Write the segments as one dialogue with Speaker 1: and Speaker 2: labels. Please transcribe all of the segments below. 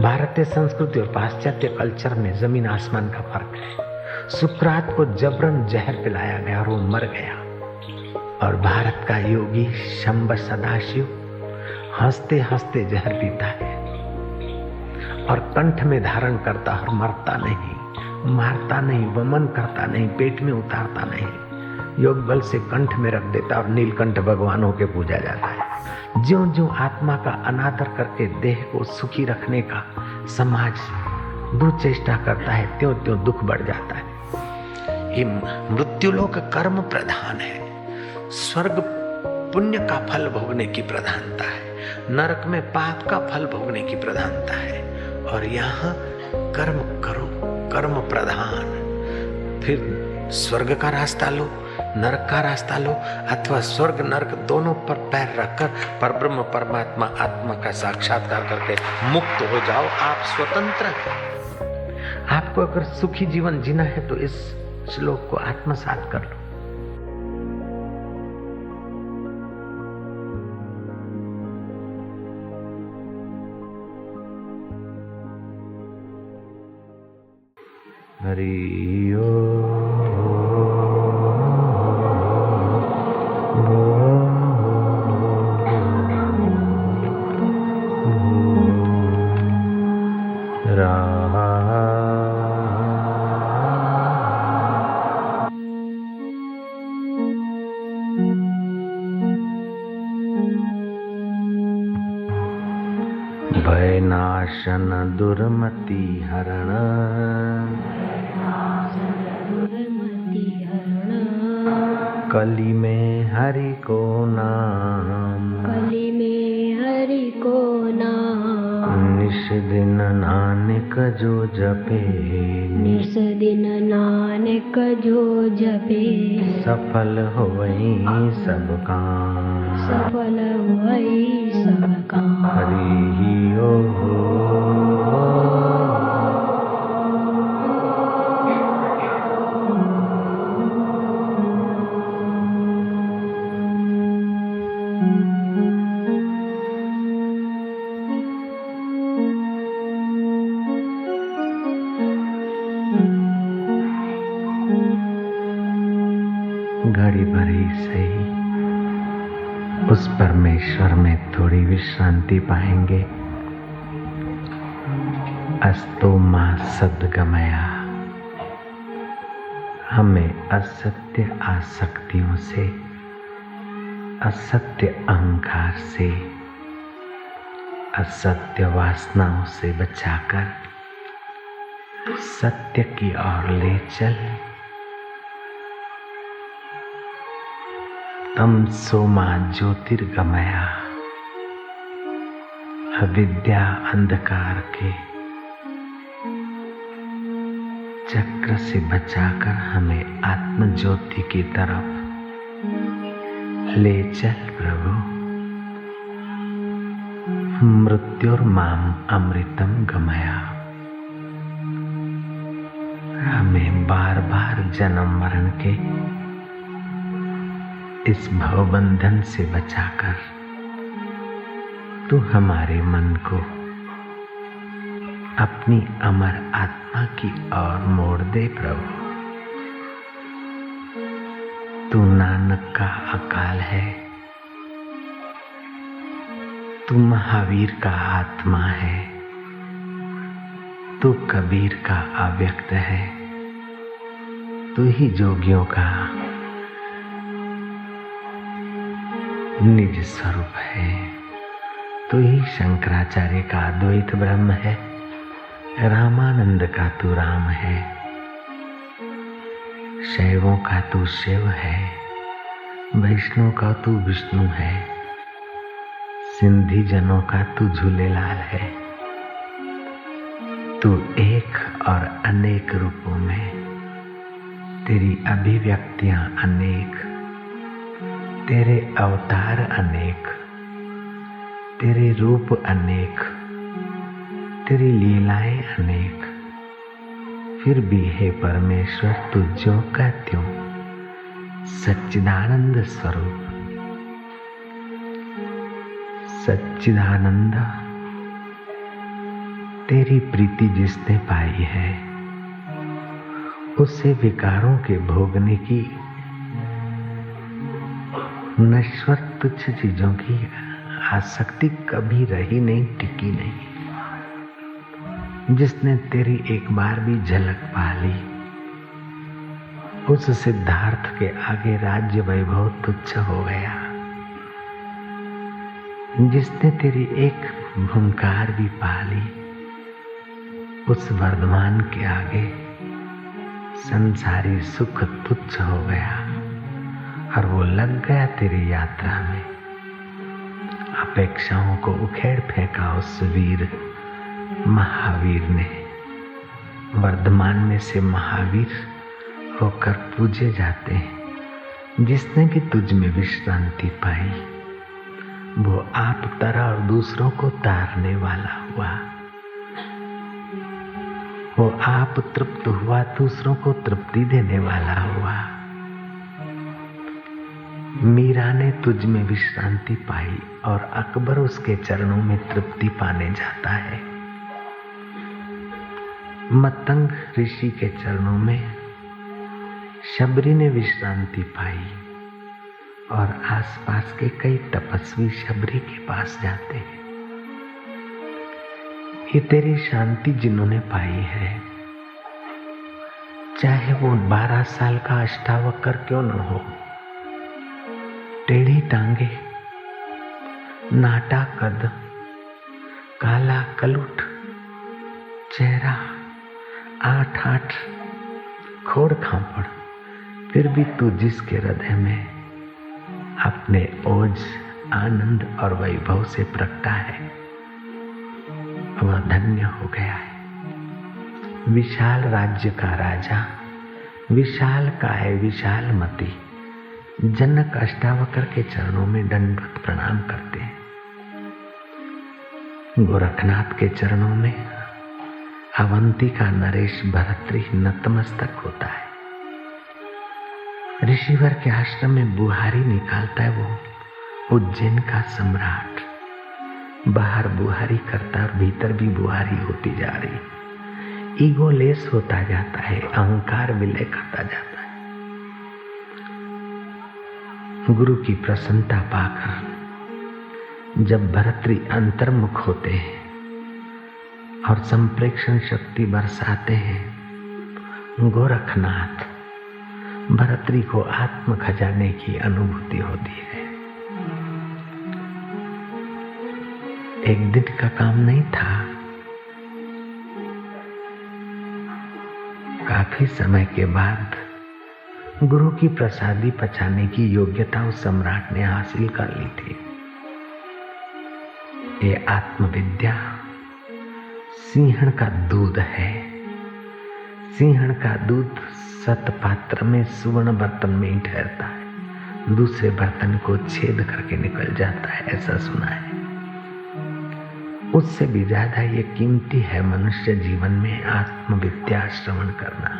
Speaker 1: भारतीय संस्कृति और पाश्चात्य कल्चर में जमीन आसमान का फर्क है। सुकरात को जबरन जहर पिलाया गया और वो मर गया, और भारत का योगी शंबर सदाशिव हंसते हंसते जहर पीता है और कंठ में धारण करता और मरता नहीं, मारता नहीं, वमन करता नहीं, पेट में उतारता नहीं, योग बल से कंठ में रख देता और नीलकंठ भगवान होके पूजा जाता है। ज्यों ज्यों आत्मा का अनादर करके देह को सुखी रखने का समाज दुर्चेष्टा करता है, त्यों त्यों दुख बढ़ जाता है। ये मृत्युलोक कर्म प्रधान है, स्वर्ग पुण्य का फल भोगने की प्रधानता है, नरक में पाप का फल भोगने की प्रधानता है, और यहाँ कर्म करो, कर्म प्रधान। फिर स्वर्ग का रास्ता लो, नरक का रास्ता लो, अथवा स्वर्ग नरक दोनों पर पैर रखकर परब्रह्म परमात्मा आत्मा का साक्षात्कार करके मुक्त हो जाओ। आप स्वतंत्र हैं। आपको अगर सुखी जीवन जीना है तो इस श्लोक को आत्मसात कर लो। हरि ओम। भयनाशन दुर्मति हरण, कली में हरि को नाम,
Speaker 2: कली में हरि को नाम,
Speaker 1: निश दिन नानक जो जपे,
Speaker 2: निस दिन नानक जो जपे,
Speaker 1: सफल होई सब काम,
Speaker 2: सफल होई सब काम।
Speaker 1: हरि ओम। घड़ी भरी सही उस परमेश्वर में थोड़ी विश्रांति पाएंगे। अस्तो मां सद्गमया। हमें असत्य आसक्तियों से, असत्य अहंकार से, असत्य वासनाओं से बचाकर सत्य की ओर ले चल। तमसो मां ज्योतिर्गमया। अविद्या अंधकार के चक्र से बचाकर हमें आत्म ज्योति की तरफ ले चल प्रभु। मृत्युर्माम अमृतम गमया। हमें बार बार जन्म मरण के इस भवबंधन से बचाकर तू हमारे मन को अपनी अमर आत्मा की ओर मोड़ दे प्रभु। तू नानक का अकाल है, तू महावीर का आत्मा है, तू कबीर का अव्यक्त है, तू ही जोगियों का निज स्वरूप है, तू ही शंकराचार्य का अद्वैत ब्रह्म है, रामानंद का तू राम है, शैवों का तू शिव है, वैष्णव का तू विष्णु है, सिंधी जनों का तू झूलेलाल है। तू एक और अनेक रूपों में, तेरी अभिव्यक्तियां अनेक, तेरे अवतार अनेक, तेरे रूप अनेक, तेरी लीलाएं अनेक, फिर भी हे परमेश्वर तू जो का त्यों सच्चिदानंद स्वरूप, सच्चिदानंद तेरी प्रीति जिसने पाई है उससे विकारों के भोगने की, नश्वर तुच्छ चीजों की आसक्ति कभी रही नहीं, टिकी नहीं। जिसने तेरी एक बार भी झलक पा ली, उस सिद्धार्थ के आगे राज्य वैभव तुच्छ हो गया। जिसने तेरी एक भूंकार भी पा ली, उस वर्धमान के आगे संसारी सुख तुच्छ हो गया और वो लग गया तेरी यात्रा में। अपेक्षाओं को उखेड़ फेंका उस वीर महावीर ने। वर्धमान में से महावीर होकर पूजे जाते हैं। जिसने भी तुझ में विश्रांति पाई, वो आप तरा और दूसरों को तारने वाला हुआ। वो आप तृप्त हुआ, दूसरों को तृप्ति देने वाला हुआ। मीरा ने तुझ में विश्रांति पाई और अकबर उसके चरणों में तृप्ति पाने जाता है। मतंग ऋषि के चरणों में शबरी ने विश्रांति पाई और आसपास के कई तपस्वी शबरी के पास जाते हैं। ये तेरी शांति जिन्होंने पाई है, चाहे वो 12 साल का अष्टावक्र क्यों न हो, टेढ़ी टांगे, नाटा कद, काला कलुट चेहरा, 8 खोड़ खापड़, फिर भी तू जिसके हृदय में अपने ओज, आनंद और वैभव से प्रगटा है, वह धन्य हो गया है। विशाल राज्य का राजा, विशाल काय, विशाल मति जनक अष्टावक्र के चरणों में दंडवत प्रणाम करते हैं। गोरखनाथ के चरणों में अवंती का नरेश भरतरी नतमस्तक होता है। ऋषिवर के आश्रम में बुहारी निकालता है वो उज्जैन का सम्राट। बाहर बुहारी करता और भीतर भी बुहारी होती जा रही। ईगो लेस होता जाता है, अहंकार विलय करता जाता है। गुरु की प्रसन्नता पाकर जब भरतरी अंतर्मुख होते हैं और संप्रेक्षण शक्ति बरसाते हैं, गोरखनाथ भरतरी को आत्म खजाने की अनुभूति होती है। एक दिन का काम नहीं था, काफी समय के बाद गुरु की प्रसादी पचाने की योग्यता उस सम्राट ने हासिल कर ली थी। ये आत्मविद्या सिंहण का दूध है। सिंहण का दूध सतपात्र में सुवर्ण बर्तन में ही ठहरता है, दूसरे बर्तन को छेद करके निकल जाता है, ऐसा सुना है। उससे भी ज्यादा ये कीमती है मनुष्य जीवन में आत्मविद्या श्रवण करना।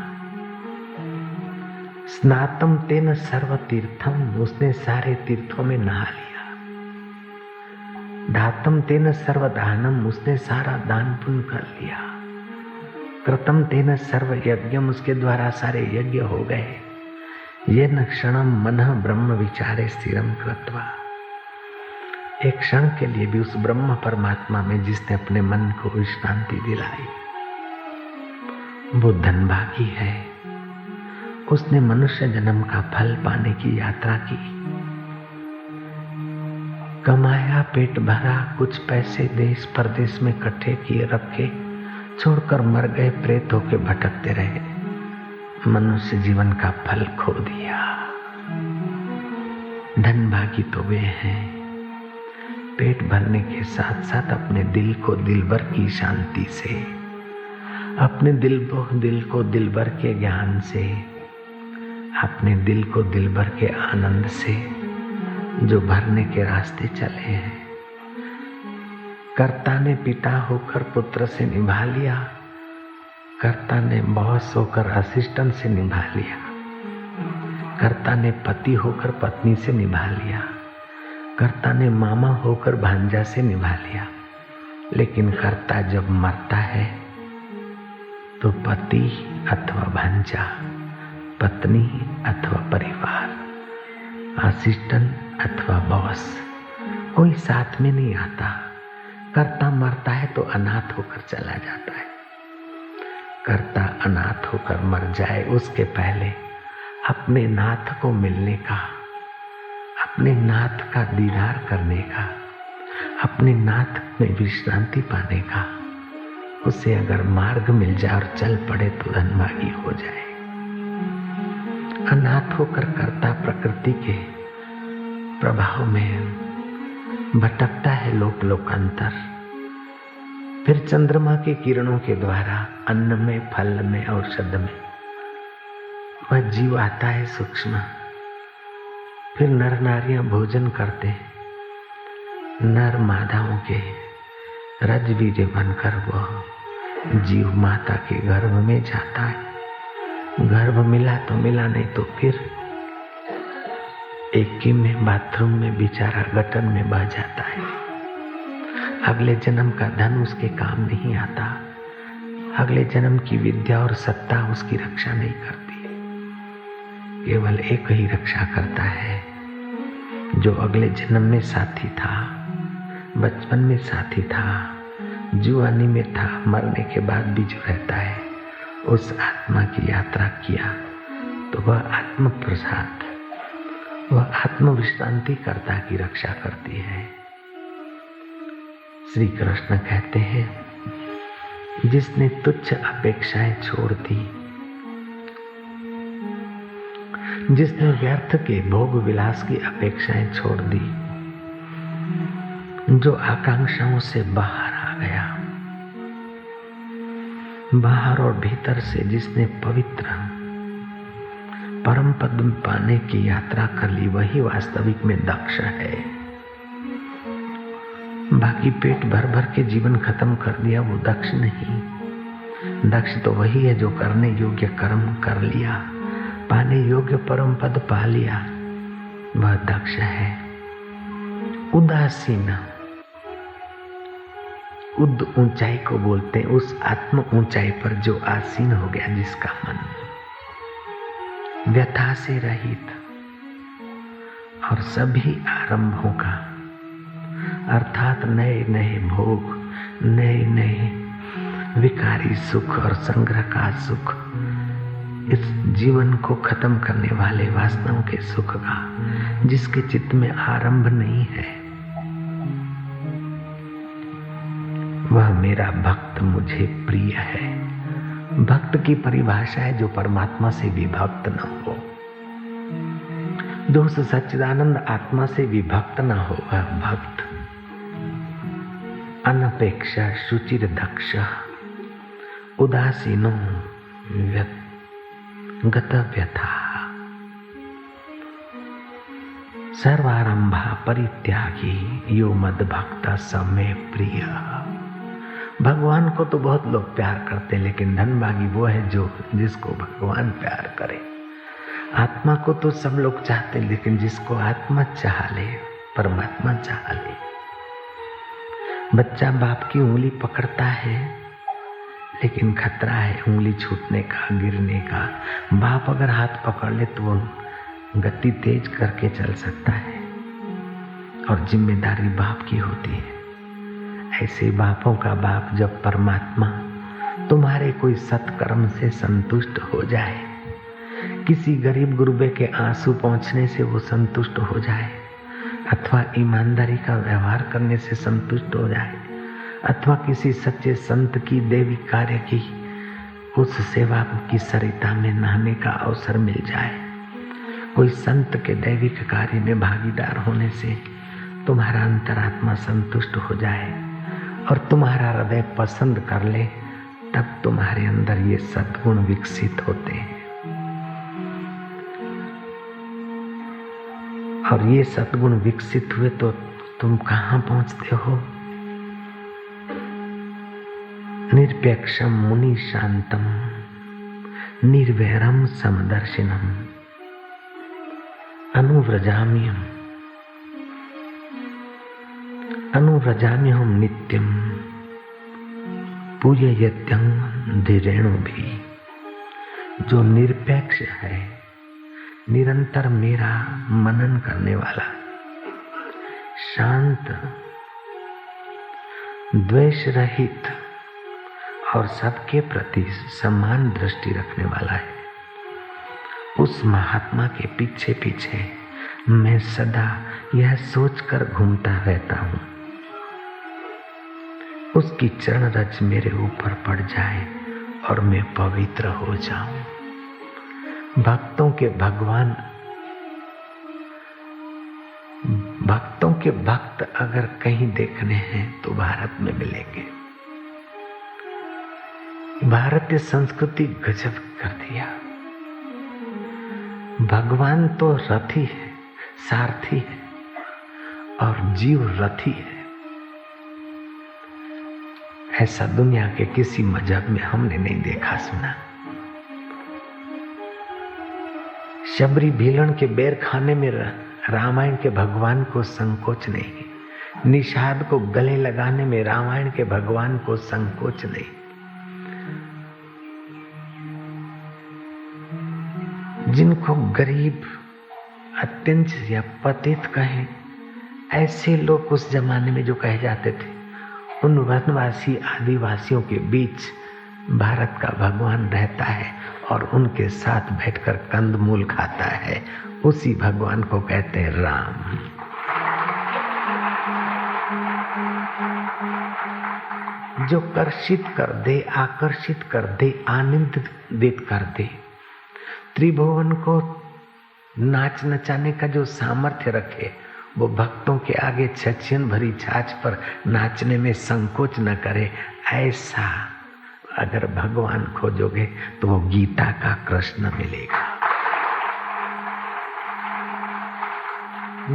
Speaker 1: स्नातम तेन सर्व तीर्थम, उसने सारे तीर्थों में नहा लिया। दातम तेन सर्व दानम, उसने सारा दान पुण्य कर लिया। कृतम तेन सर्व यज्ञम, उसके द्वारा सारे यज्ञ हो गए। ये न क्षणम मनः ब्रह्म विचारे स्थिरम कृत्वा, एक क्षण के लिए भी उस ब्रह्म परमात्मा में जिसने अपने मन को विश्रांति दिलाई, वो धनभागी है। उसने मनुष्य जन्म का फल पाने की यात्रा की, कमाया, पेट भरा, कुछ पैसे देश परदेश में इकट्ठे किए रखे, छोड़कर मर गए, प्रेत होके भटकते रहे। मनुष्य जीवन का फल खो दिया। धनभागी तो वे हैं पेट भरने के साथ साथ अपने दिल को दिलबर की शांति से, अपने दिल को दिलबर के ज्ञान से, अपने दिल को दिलबर के आनंद से जो भरने के रास्ते चले हैं। कर्ता ने पिता होकर पुत्र से निभा लिया, कर्ता ने बॉस होकर असिस्टेंट से निभा लिया, कर्ता ने पति होकर पत्नी से निभा लिया, कर्ता ने मामा होकर भांजा से निभा लिया। लेकिन कर्ता जब मरता है तो पति अथवा भांजा, पत्नी अथवा परिवार, असिस्टेंट अथवा बॉस, कोई साथ में नहीं आता। कर्ता मरता है तो अनाथ होकर चला जाता है। कर्ता अनाथ होकर मर जाए उसके पहले अपने नाथ को मिलने का, अपने नाथ का दीदार करने का, अपने नाथ में विश्रांति पाने का, उसे अगर मार्ग मिल जाए और चल पड़े तो धनभागी हो जाए। अनाथ होकर कर्ता प्रकृति के प्रभाव में भटकता है लोकांतर, फिर चंद्रमा के किरणों के द्वारा अन्न में, फल में, औषध में वह जीव आता है सूक्ष्म। फिर नर नारियां भोजन करते, नर मादाओं के रजबीज बनकर वह जीव माता के गर्भ में जाता है। गर्भ मिला तो मिला, नहीं तो फिर एक में बाथरूम में बेचारा गटर में बह जाता है। अगले जन्म का धन उसके काम नहीं आता, अगले जन्म की विद्या और सत्ता उसकी रक्षा नहीं करती। केवल एक ही रक्षा करता है, जो अगले जन्म में साथी था, बचपन में साथी था, जुआनी में था, मरने के बाद भी जो रहता है, उस आत्मा की यात्रा किया तो वह आत्म प्रसाद, वह आत्म विश्रांति कर्ता की रक्षा करती है। श्री कृष्ण कहते हैं, जिसने तुच्छ अपेक्षाएं छोड़ दी, जिसने व्यर्थ के भोग विलास की अपेक्षाएं छोड़ दी, जो आकांक्षाओं से बाहर आ गया, बाहर और भीतर से जिसने पवित्र परम पद पाने की यात्रा कर ली, वही वास्तविक में दक्ष है। बाकी पेट भर भर के जीवन खत्म कर दिया, वो दक्ष नहीं। दक्ष तो वही है जो करने योग्य कर्म कर लिया, पाने योग्य परम पद पा लिया, वह दक्ष है। उदासीन, उद ऊंचाई को बोलते हैं, उस आत्म ऊंचाई पर जो आसीन हो गया, जिसका मन व्यथा से रहित और सभी आरंभों का, अर्थात नए नए भोग, नए नए विकारी सुख और संग्रह का सुख, इस जीवन को खत्म करने वाले वासनाओं के सुख का, जिसके चित्त में आरंभ नहीं है, वह मेरा भक्त मुझे प्रिय है। भक्त की परिभाषा है जो परमात्मा से विभक्त न हो, जो उस सच्चिदानंद आत्मा से विभक्त न हो, वह भक्त। अनपेक्ष शुचिर दक्ष उदासीनो गत व्यथा सर्वारंभा परित्यागी यो मद भक्त समय प्रिय। भगवान को तो बहुत लोग प्यार करते, लेकिन धनभागी वो है जो जिसको भगवान प्यार करे। आत्मा को तो सब लोग चाहते, लेकिन जिसको आत्मा चाह ले, परमात्मा चाह ले। बच्चा बाप की उंगली पकड़ता है, लेकिन खतरा है उंगली छूटने का, गिरने का। बाप अगर हाथ पकड़ ले तो वो गति तेज करके चल सकता है, और जिम्मेदारी बाप की होती है। ऐसे बापों का बाप जब परमात्मा तुम्हारे कोई सत्कर्म से संतुष्ट हो जाए, किसी गरीब गुरबे के आंसू पहुंचने से वो संतुष्ट हो जाए, अथवा ईमानदारी का व्यवहार करने से संतुष्ट हो जाए, अथवा किसी सच्चे संत की देवी कार्य की उस सेवा की सरिता में नहाने का अवसर मिल जाए, कोई संत के दैविक कार्य में भागीदार होने से तुम्हारा अंतरात्मा संतुष्ट हो जाए और तुम्हारा हृदय पसंद कर ले, तब तुम्हारे अंदर ये सद्गुण विकसित होते हैं। और ये सद्गुण विकसित हुए तो तुम कहाँ पहुंचते हो? निरपेक्षम मुनि शांतम निर्वैरम समदर्शिनम अनुव्रजाम्यहम नित्यम पूजयत्यं धीरेणु भी, जो निरपेक्ष है, निरंतर मेरा मनन करने वाला, शांत, द्वेष रहित और सबके प्रति समान दृष्टि रखने वाला है, उस महात्मा के पीछे पीछे मैं सदा यह सोचकर घूमता रहता हूँ, उसकी चरण रज मेरे ऊपर पड़ जाए और मैं पवित्र हो जाऊं। भक्तों के भक्त अगर कहीं देखने हैं तो भारत में मिलेंगे। भारतीय संस्कृति गजब कर दिया। भगवान तो रथी है, सारथी है और जीव रथी है। ऐसा दुनिया के किसी मजहब में हमने नहीं देखा सुना। शबरी भीलन के बेर खाने में रामायण के भगवान को संकोच नहीं, निषाद को गले लगाने में रामायण के भगवान को संकोच नहीं। जिनको गरीब, अत्यंत या पतित कहें, ऐसे लोग उस जमाने में जो कहे जाते थे, उन वनवासी आदिवासियों के बीच भारत का भगवान रहता है और उनके साथ बैठकर कंदमूल खाता है। उसी भगवान को कहते हैं राम। जो कर्षित कर दे, आकर्षित कर दे, आनंदित कर दे, त्रिभुवन को नाच नचाने का जो सामर्थ्य रखे, वो भक्तों के आगे छछन भरी छाछ पर नाचने में संकोच न करे, ऐसा अगर भगवान खोजोगे तो वो गीता का कृष्ण मिलेगा।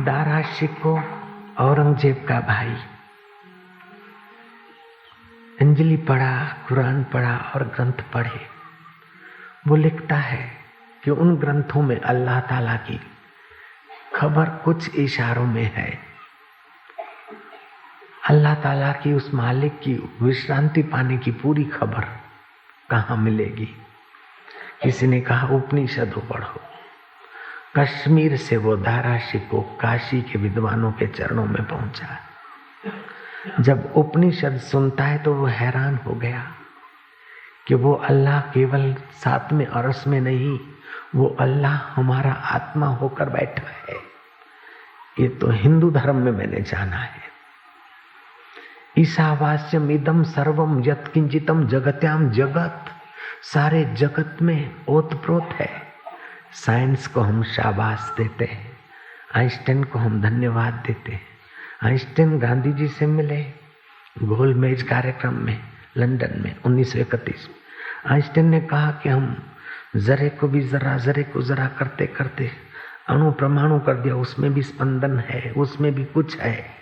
Speaker 1: दारा शिको औरंगजेब का भाई, अंजलि पढ़ा, कुरान पढ़ा और ग्रंथ पढ़े। वो लिखता है कि उन ग्रंथों में अल्लाह ताला की खबर कुछ इशारों में है। अल्लाह ताला की उस मालिक की विश्रांति पाने की पूरी खबर कहाँ मिलेगी? किसी ने कहा उपनिषदों पढ़ो। कश्मीर से वो दारा शिको काशी के विद्वानों के चरणों में पहुंचा। जब उपनिषद सुनता है तो वो हैरान हो गया कि वो अल्लाह केवल सातवें अरस में नहीं, वो अल्लाह हमारा आत्मा होकर बैठा है। ये तो हिंदू धर्म में मैंने जाना है। ईशावास्यम इदम सर्वम यत् किंचितम जगत्याम जगत, सारे जगत में ओतप्रोत है। साइंस को हम शाबाश देते हैं, आइंस्टाइन को हम धन्यवाद देते हैं। आइंस्टाइन गांधी जी से मिले गोलमेज कार्यक्रम में लंदन में 1931 में। आइंस्टाइन ने कहा कि हम जरे को भी जरा, जरे को जरा करते करते अणु परमाणु कर दिया, उसमें भी स्पंदन है, उसमें भी कुछ है,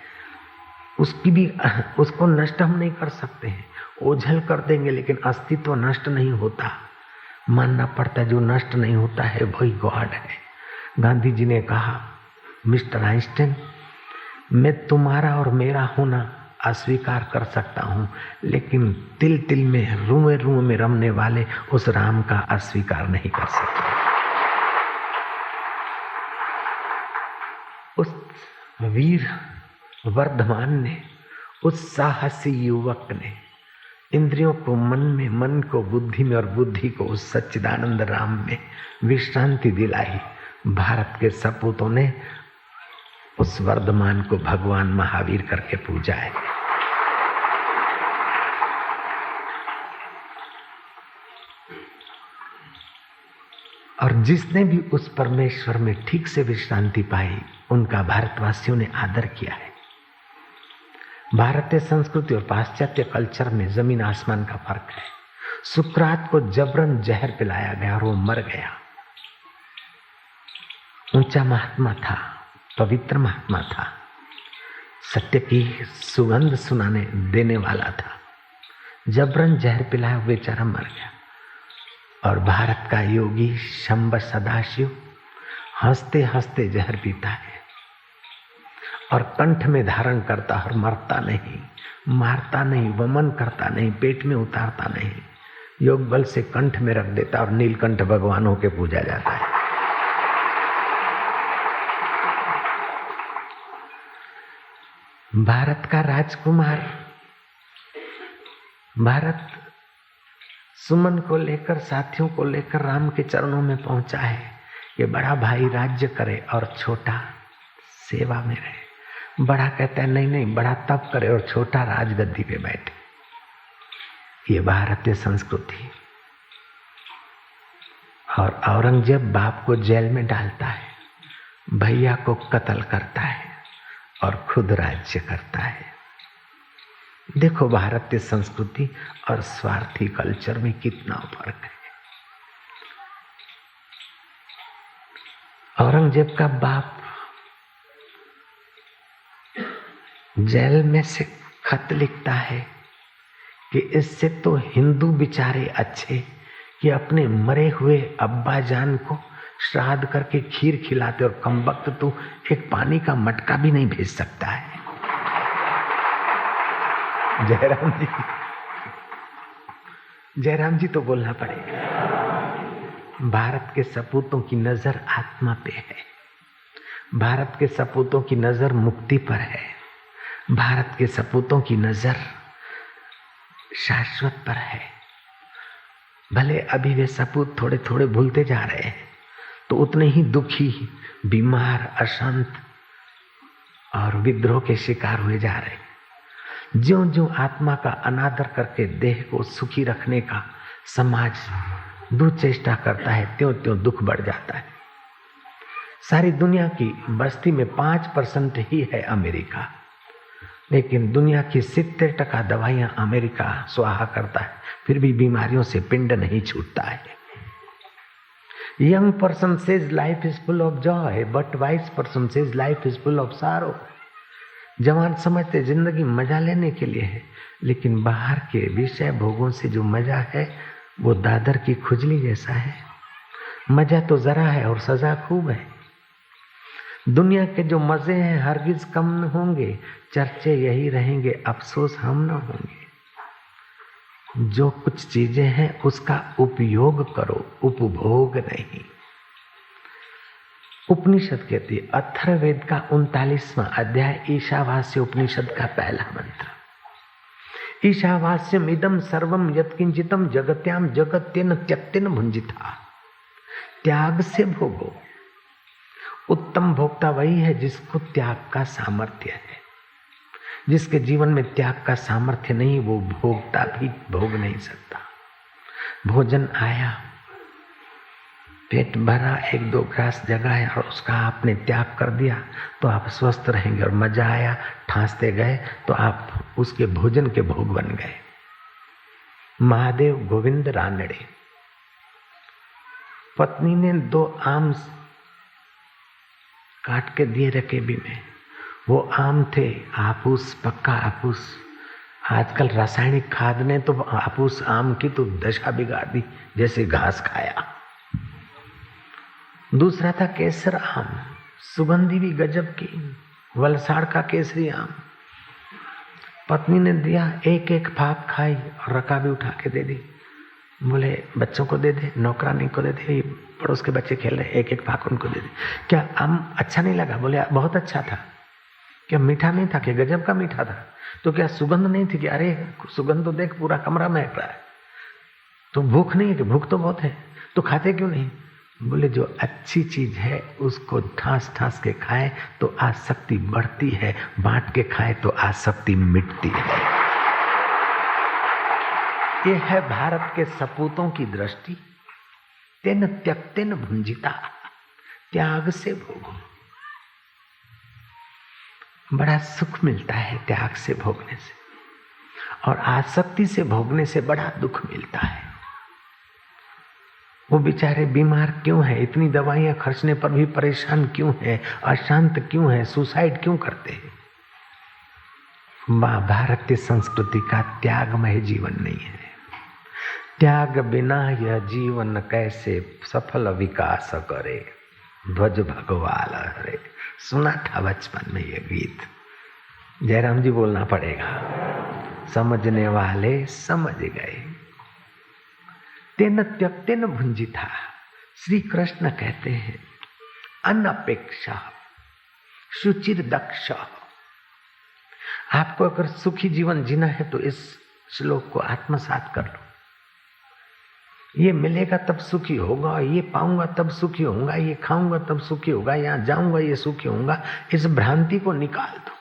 Speaker 1: उसको नष्ट हम नहीं कर सकते हैं, ओझल कर देंगे लेकिन अस्तित्व नष्ट नहीं होता। मानना पड़ता है जो नष्ट नहीं होता है वही गॉड है। गांधी जी ने कहा, मिस्टर आइंस्टाइन, मैं तुम्हारा और मेरा होना अस्वीकार कर सकता हूँ, लेकिन तिल तिल में, रूए रूए में रमने वाले उस राम का अस्वीकार नहीं कर सकता। उस वीर वर्धमान ने, उस साहसी युवक ने इंद्रियों को मन में, मन को बुद्धि में और बुद्धि को उस सच्चिदानंद राम में विश्रांति दिलाई। भारत के सपूतों ने उस वर्धमान को भगवान महावीर करके पूजा है। और जिसने भी उस परमेश्वर में ठीक से विश्रांति पाई, उनका भारतवासियों ने आदर किया है। भारतीय संस्कृति और पाश्चात्य कल्चर में जमीन आसमान का फर्क है। सुकरात को जबरन जहर पिलाया गया और वो मर गया। ऊंचा महात्मा था, पवित्र महात्मा था, सत्य की सुगंध सुनाने देने वाला था। जबरन जहर पिलाया, बेचारा मर गया। और भारत का योगी शंबर सदाशिव हंसते हंसते जहर पीता है और कंठ में धारण करता और मरता नहीं, मारता नहीं, वमन करता नहीं, पेट में उतारता नहीं, योग बल से कंठ में रख देता और नीलकंठ भगवान होके पूजा जाता है। भारत का राजकुमार भारत सुमन को लेकर, साथियों को लेकर राम के चरणों में पहुंचा है कि बड़ा भाई राज्य करे और छोटा सेवा में रहे। बड़ा कहता है नहीं नहीं, बड़ा तप करे और छोटा राजगद्दी पे बैठे। ये भारतीय संस्कृति। और औरंगजेब बाप को जेल में डालता है, भैया को कत्ल करता है और खुद राज्य करता है। देखो भारतीय संस्कृति और स्वार्थी कल्चर में कितना फर्क है। औरंगजेब का बाप जेल में से खत लिखता है कि इससे तो हिंदू बेचारे अच्छे कि अपने मरे हुए अब्बा जान को श्राद्ध करके खीर खिलाते, और कमबख्त तो एक पानी का मटका भी नहीं भेज सकता है। जयराम जी तो बोलना पड़ेगा। भारत के सपूतों की नजर आत्मा पे है, भारत के सपूतों की नजर मुक्ति पर है, भारत के सपूतों की नजर शाश्वत पर है। भले अभी वे सपूत थोड़े थोड़े भूलते जा रहे हैं, तो उतने ही दुखी, बीमार, अशांत और विद्रोह के शिकार हुए जा रहे हैं। ज्यों ज्यों आत्मा का अनादर करके देह को सुखी रखने का समाज दुचेष्टा करता है, त्यों त्यों दुख बढ़ जाता है। सारी दुनिया की बस्ती में 5% ही है अमेरिका, लेकिन दुनिया की 70% दवाइयां अमेरिका स्वाहा करता है, फिर भी बीमारियों से पिंड नहीं छूटता है। Young person says life is full of Joy, but wise person says life is full of सारो। जवान समझते जिंदगी मजा लेने के लिए है, लेकिन बाहर के विषय भोगों से जो मजा है वो दादर की खुजली जैसा है। मजा तो जरा है और सजा खूब है। दुनिया के जो मजे हैं हरगिज कम न होंगे, चर्चे यही रहेंगे, अफसोस हम न होंगे। जो कुछ चीजें हैं उसका उपयोग करो, उपभोग नहीं। उपनिषद कहती है, अथर्ववेद का 39वां अध्याय ईशावास्य उपनिषद का पहला मंत्र, ईशावास्यम इदम सर्वम यत्किंचितम जगत्याम जगत्यन त्यक्तेन भुंजिता। त्याग से भोगो। उत्तम भोक्ता वही है जिसको त्याग का सामर्थ्य है। जिसके जीवन में त्याग का सामर्थ्य नहीं, वो भोगता भी भोग नहीं सकता। भोजन आया, पेट भरा, 1-2 ग्रास जगह है और उसका आपने त्याग कर दिया तो आप स्वस्थ रहेंगे। और मजा आया, ठांसते गए तो आप उसके भोजन के भोग बन गए। महादेव गोविंद रानड़े, पत्नी ने 2 आम काट के दिए रकेबी में। वो आम थे आपूस, पक्का आपूस। आजकल रासायनिक खाद ने तो आपूस आम की तो दशा बिगाड़ दी, जैसे घास खाया। दूसरा था केसर आम, सुगंधी भी गजब की, वलसाड़ का केसरी आम। पत्नी ने दिया, 1-1 फाक खाई और रकाबी उठा के दे दी। बोले बच्चों को दे दे, नौकरानी को दे दे, पड़ोस के बच्चे खेल रहे, 1-1 फाक उनको दे दे। क्या आम अच्छा नहीं लगा? बोले बहुत अच्छा था। क्या मीठा नहीं था? कि गजब का मीठा था। तो क्या सुगंध नहीं थी? कि अरे सुगंध तो देख पूरा कमरा महक रहा है। तो भूख नहीं है? कि भूख तो बहुत है। तो खाते क्यों नहीं? बोले जो अच्छी चीज है उसको ठास ठास के खाए तो आसक्ति बढ़ती है, बांट के खाए तो आसक्ति मिटती है। ये है भारत के सपूतों की दृष्टि। तेन त्यक्तेन भुंजिता, त्याग से भोगो। बड़ा सुख मिलता है त्याग से भोगने से, और आसक्ति से भोगने से बड़ा दुख मिलता है। वो बेचारे बीमार क्यों है? इतनी दवाइयां खर्चने पर भी परेशान क्यों है? अशांत क्यों है? सुसाइड क्यों करते हैं? भारतीय संस्कृति का त्यागमय जीवन नहीं है। त्याग बिना यह जीवन कैसे सफल विकास करे, ध्वज भगवाल हरे। सुना था बचपन में ये गीत। जयराम जी बोलना पड़ेगा, समझने वाले समझ गए। तेन त्यक्तेन भुंजिता, श्री कृष्ण कहते हैं अनपेक्षा शुचिर दक्ष। आपको अगर सुखी जीवन जीना है तो इस श्लोक को आत्मसात कर लो। ये मिलेगा तब सुखी होगा, ये पाऊंगा तब सुखी होऊंगा, ये खाऊंगा तब सुखी होगा, यहाँ जाऊंगा ये सुखी होऊंगा, इस भ्रांति को निकाल दो।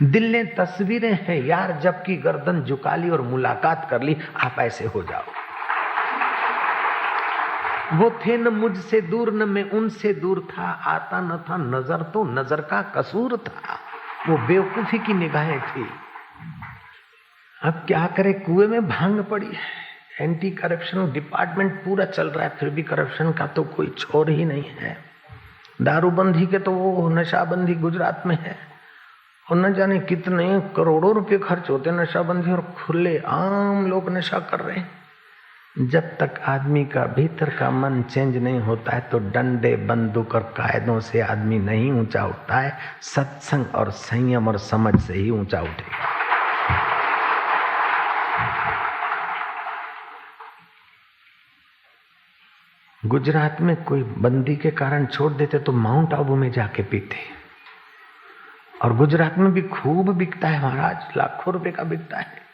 Speaker 1: दिल ने तस्वीरें हैं यार, जबकि गर्दन झुका ली और मुलाकात कर ली, आप ऐसे हो जाओ। वो थे न मुझसे दूर न मैं उनसे दूर था, आता न था नजर तो नजर का कसूर था। वो बेवकूफी की निगाहें थी। अब क्या करे, कुएं में भांग पड़ी है। एंटी करप्शन डिपार्टमेंट पूरा चल रहा है, फिर भी करप्शन का तो कोई छोर ही नहीं है। दारूबंदी के तो वो नशाबंदी गुजरात में है, और न जाने कितने करोड़ों रुपए खर्च होते नशाबंदी, और खुले आम लोग नशा कर रहे हैं। जब तक आदमी का भीतर का मन चेंज नहीं होता है तो डंडे बंदूक और कायदों से आदमी नहीं ऊंचा उठता है, सत्संग और संयम और समझ से ही ऊंचा उठेगा। गुजरात में कोई बंदी के कारण छोड़ देते तो माउंट आबू में जाके पीते, और गुजरात में भी खूब बिकता है महाराज, लाखों रुपए का बिकता है।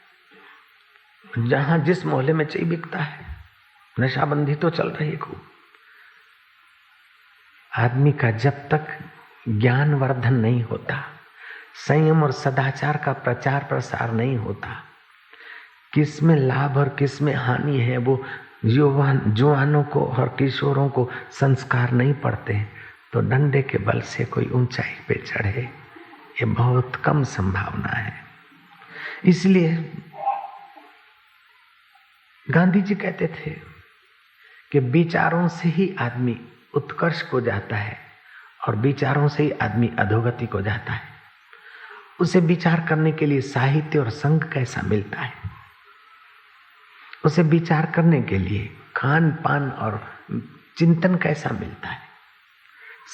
Speaker 1: जहां जिस मोहल्ले में चाहिए बिकता है। नशाबंदी तो चल रही है खूब। आदमी का जब तक ज्ञान वर्धन नहीं होता, संयम और सदाचार का प्रचार प्रसार नहीं होता, किस में लाभ और किस में हानि है, वो जुआनों को और किशोरों को संस्कार नहीं पड़ते, तो डंडे के बल से कोई ऊंचाई पे चढ़े, ये बहुत कम संभावना है। इसलिए गांधी जी कहते थे कि विचारों से ही आदमी उत्कर्ष को जाता है और विचारों से ही आदमी अधोगति को जाता है। उसे विचार करने के लिए साहित्य और संग कैसा मिलता है, उसे विचार करने के लिए खान पान और चिंतन कैसा मिलता है।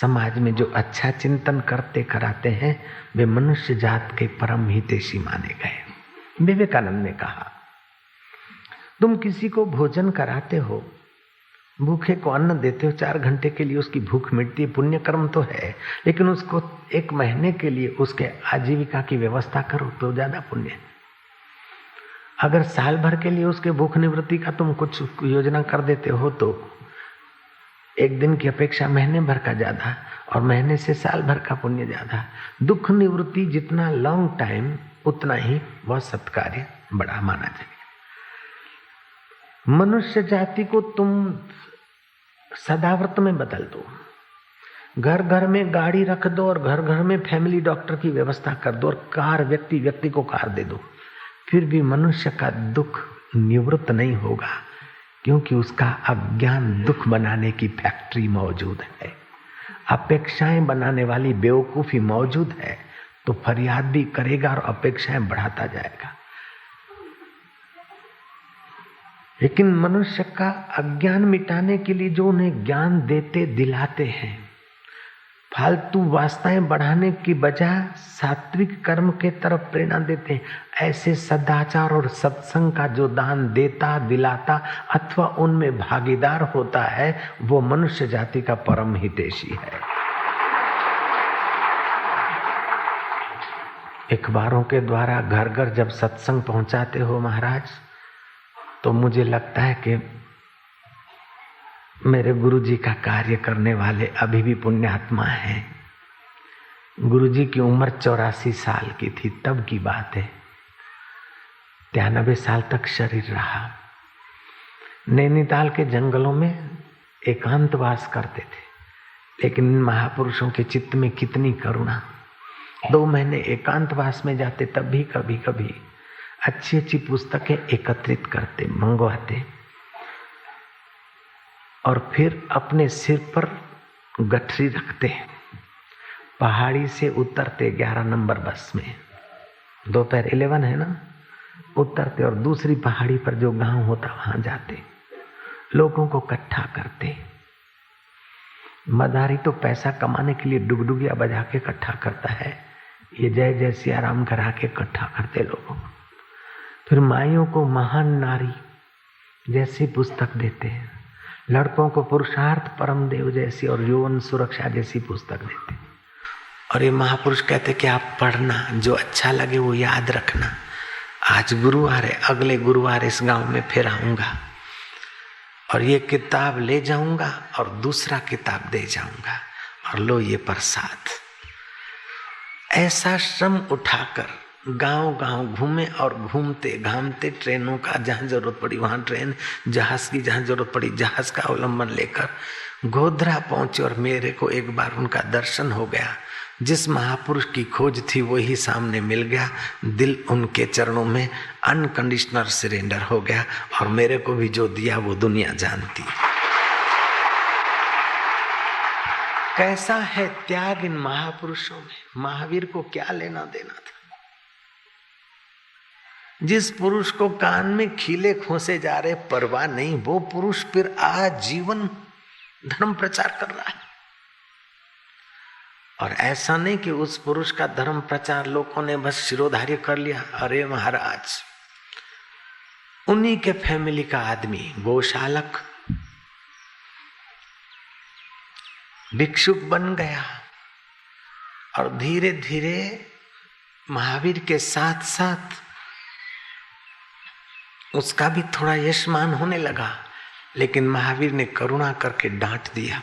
Speaker 1: समाज में जो अच्छा चिंतन करते कराते हैं वे मनुष्य जात के परम हितैषी माने गए। विवेकानंद ने कहा, तुम किसी को भोजन कराते हो, भूखे को अन्न देते हो, 4 घंटे के लिए उसकी भूख मिटती है, पुण्य कर्म तो है, लेकिन उसको 1 महीने के लिए उसके आजीविका की व्यवस्था करो तो ज्यादा पुण्य। अगर साल भर के लिए उसके भूख निवृत्ति का तुम कुछ योजना कर देते हो तो 1 दिन की अपेक्षा महीने भर का ज्यादा, और महीने से साल भर का पुण्य ज्यादा। दुख निवृत्ति जितना लॉन्ग टाइम उतना ही वह सत्कार्य बड़ा माना जाए। मनुष्य जाति को तुम सदाव्रत में बदल दो, घर घर में गाड़ी रख दो और घर घर में फैमिली डॉक्टर की व्यवस्था कर दो, और कार व्यक्ति को कार दे दो, फिर भी मनुष्य का दुख निवृत्त नहीं होगा, क्योंकि उसका अज्ञान दुख बनाने की फैक्ट्री मौजूद है, अपेक्षाएं बनाने वाली बेवकूफी मौजूद है, तो फरियाद भी करेगा और अपेक्षाएं बढ़ाता जाएगा। लेकिन मनुष्य का अज्ञान मिटाने के लिए जो उन्हें ज्ञान देते दिलाते हैं, फालतू वासनाएं बढ़ाने की बजाय सात्विक कर्म के तरफ प्रेरणा देते हैं, ऐसे सदाचार और सत्संग का जो दान देता दिलाता अथवा उनमें भागीदार होता है, वो मनुष्य जाति का परम हितैषी है। अखबारों के द्वारा घर घर जब सत्संग पहुंचाते हो महाराज, तो मुझे लगता है कि मेरे गुरुजी का कार्य करने वाले अभी भी पुण्यात्मा हैं। गुरुजी की उम्र 84 साल की थी, तब की बात है। 93 साल तक शरीर रहा। नैनीताल के जंगलों में एकांतवास करते थे, लेकिन इन महापुरुषों के चित्त में कितनी करुणा। 2 महीने एकांतवास में जाते, तब भी कभी कभी अच्छी अच्छी पुस्तकें एकत्रित करते, मंगवाते, और फिर अपने सिर पर गठरी रखते, पहाड़ी से उतरते 11 नंबर बस में, दोपहर 11 है ना, उतरते और दूसरी पहाड़ी पर जो गांव होता वहां जाते, लोगों को इकट्ठा करते। मदारी तो पैसा कमाने के लिए डुगडुगिया बजा के इकट्ठा करता है, ये जय जय सिया राम करा के इकट्ठा करते लोगों को। फिर माइयों को महान नारी जैसी पुस्तक देते हैं, लड़कों को पुरुषार्थ परम देव जैसी और यौवन सुरक्षा जैसी पुस्तक देते हैं। और ये महापुरुष कहते कि आप पढ़ना, जो अच्छा लगे वो याद रखना। आज गुरुवार है, अगले गुरुवार इस गांव में फिर आऊंगा और ये किताब ले जाऊंगा और दूसरा किताब दे जाऊंगा और लो ये प्रसाद। ऐसा श्रम उठाकर गांव गांव घूमे और घूमते घामते ट्रेनों का जहां जरूरत पड़ी वहां ट्रेन, जहाज की जहां जरूरत पड़ी जहाज का अवलंबन लेकर गोधरा पहुंचे और मेरे को एक बार उनका दर्शन हो गया। जिस महापुरुष की खोज थी वही सामने मिल गया। दिल उनके चरणों में अनकंडीशनल सरेंडर हो गया और मेरे को भी जो दिया वो दुनिया जानती। कैसा है त्याग इन महापुरुषों में। महावीर को क्या लेना देना था। जिस पुरुष को कान में खीले खोसे जा रहे परवाह नहीं, वो पुरुष फिर आजीवन धर्म प्रचार कर रहा है। और ऐसा नहीं कि उस पुरुष का धर्म प्रचार लोगों ने बस शिरोधार्य कर लिया। अरे महाराज, उन्हीं के फैमिली का आदमी गोशालक भिक्षुक बन गया और धीरे धीरे महावीर के साथ साथ उसका भी थोड़ा यशमान होने लगा। लेकिन महावीर ने करुणा करके डांट दिया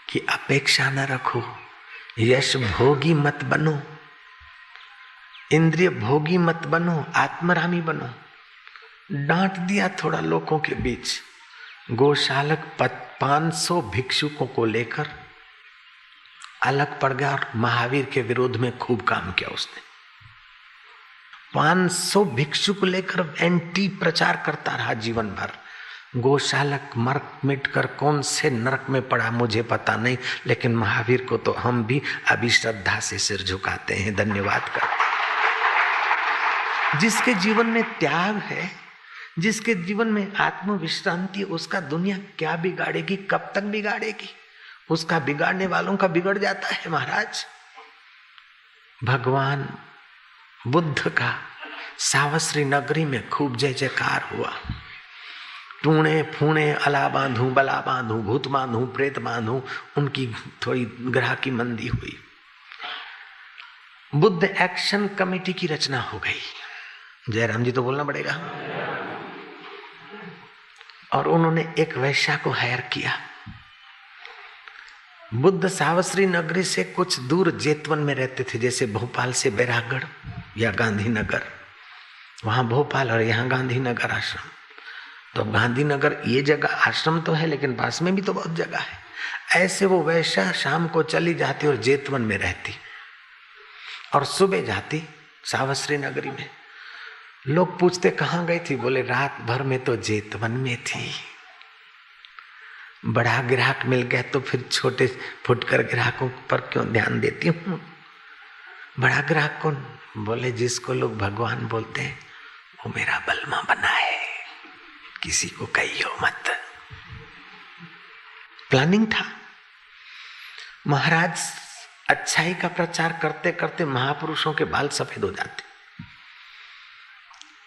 Speaker 1: कि अपेक्षा न रखो, यश भोगी मत बनो, इंद्रिय भोगी मत बनो, आत्मरामी बनो। डांट दिया थोड़ा लोगों के बीच। गोशालक 500 भिक्षुकों को लेकर अलग पड़ गया और महावीर के विरोध में खूब काम किया उसने। 500 भिक्षुक लेकर एंटी प्रचार करता रहा जीवन भर। गोशालक मर मिट कर कौन से नरक में पड़ा मुझे पता नहीं, लेकिन महावीर को तो हम भी अभी श्रद्धा से सिर झुकाते हैं, धन्यवाद करते हैं। जिसके जीवन में त्याग है, जिसके जीवन में आत्म विश्रांति, उसका दुनिया क्या बिगाड़ेगी, कब तक बिगाड़ेगी। उसका बिगाड़ने वालों का बिगड़ जाता है महाराज। भगवान बुद्ध का सावश्री नगरी में खूब जय जयकार हुआ। टूणे फूणे अला बांधू, बला बांधू, भूत बांधू, प्रेत बांधू, उनकी थोड़ी ग्राहकी मंदी हुई। बुद्ध एक्शन कमेटी की रचना हो गई। जयराम जी तो बोलना पड़ेगा। और उन्होंने एक वैश्या को हायर किया। बुद्ध सावश्री नगरी से कुछ दूर जेतवन में रहते थे, जैसे भोपाल से बैरागढ़ या गांधीनगर। वहां भोपाल और यहाँ गांधीनगर आश्रम। तो गांधीनगर ये जगह आश्रम तो है, लेकिन पास में भी तो बहुत जगह है। ऐसे वो वैश्या शाम को चली जाती और जेतवन में रहती और सुबह जाती सावश्री नगरी में। लोग पूछते कहाँ गई थी, बोले रात भर में तो जेतवन में थी। बड़ा ग्राहक मिल गया तो फिर छोटे फुटकर ग्राहकों पर क्यों ध्यान देती हूँ। बड़ा ग्राहक कौन, बोले जिसको लोग भगवान बोलते हैं वो मेरा बलमा बना है, किसी को कहियो मत। प्लानिंग था। महाराज अच्छाई का प्रचार करते करते महापुरुषों के बाल सफेद हो जाते।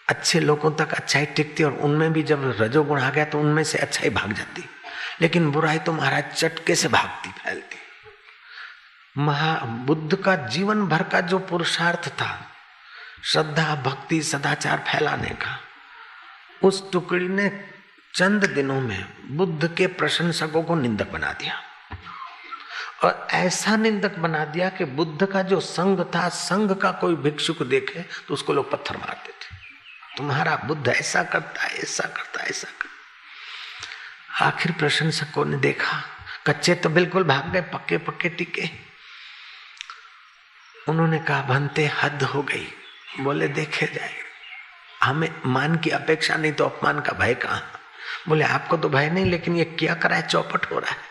Speaker 1: अच्छे लोगों तक अच्छाई टिकती और उनमें भी जब रजोगुण आ गया तो उनमें से अच्छाई भाग जाती, लेकिन बुराई तो महाराज चटके से भागती फैलती। बुद्ध का जीवन भर का जो पुरुषार्थ था, श्रद्धा भक्ति सदाचार फैलाने का, उस टुकड़ी ने चंद दिनों में बुद्ध के प्रशंसकों को निंदक बना दिया। और ऐसा निंदक बना दिया कि बुद्ध का जो संघ था, संघ का कोई भिक्षुक देखे तो उसको लोग पत्थर मारते थे। तुम्हारा बुद्ध ऐसा करता है, ऐसा करता है, ऐसा करता। आखिर प्रशंसकों ने देखा, कच्चे तो बिल्कुल भाग गए, पक्के पक्के टिके। उन्होंने कहा भंते हद हो गई। बोले देखे जाए, हमें मान की अपेक्षा नहीं तो अपमान का भय कहाँ। बोले आपको तो भय नहीं, लेकिन ये क्या करा है, चौपट हो रहा है।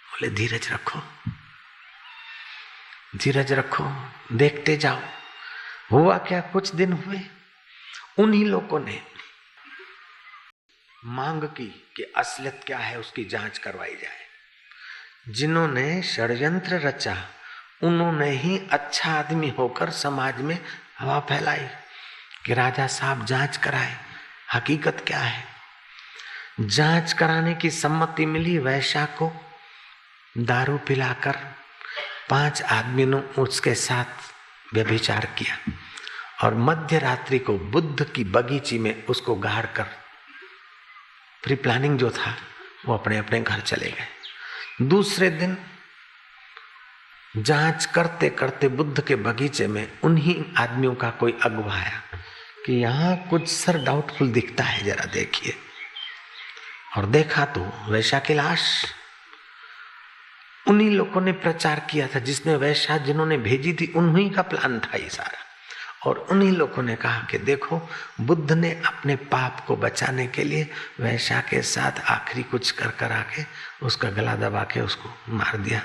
Speaker 1: बोले धीरज रखो, धीरज रखो, देखते जाओ। हुआ क्या, कुछ दिन हुए, उन्हीं लोगों ने मांग की कि असलियत क्या है उसकी जांच करवाई जाए। जिन्होंने षड्यंत्र रचा उन्होंने ही अच्छा आदमी होकर समाज में हवा फैलाई कि राजा साहब जांच कराए, हकीकत क्या है। जांच कराने की सम्मति मिली। वैश्या को दारू पिलाकर 5 आदमियों ने उसके साथ व्यभिचार किया और मध्य रात्रि को बुद्ध की बगीची में उसको गाड़ कर, प्री प्लानिंग जो था, वो अपने अपने घर चले गए। दूसरे दिन जांच करते करते बुद्ध के बगीचे में उन्हीं आदमियों का कोई अगुवा आया कि यहाँ कुछ सर डाउटफुल दिखता है, जरा देखिए। और देखा तो वैश्या की लाश। उन्हीं लोगों ने प्रचार किया था, जिसने वैश्या जिन्होंने भेजी थी, उन्हीं का प्लान था ये सारा। और उन्हीं लोगों ने कहा कि देखो, बुद्ध ने अपने पाप को बचाने के लिए वैश्या के साथ आखिरी कुछ कर आके उसका गला दबा के उसको मार दिया।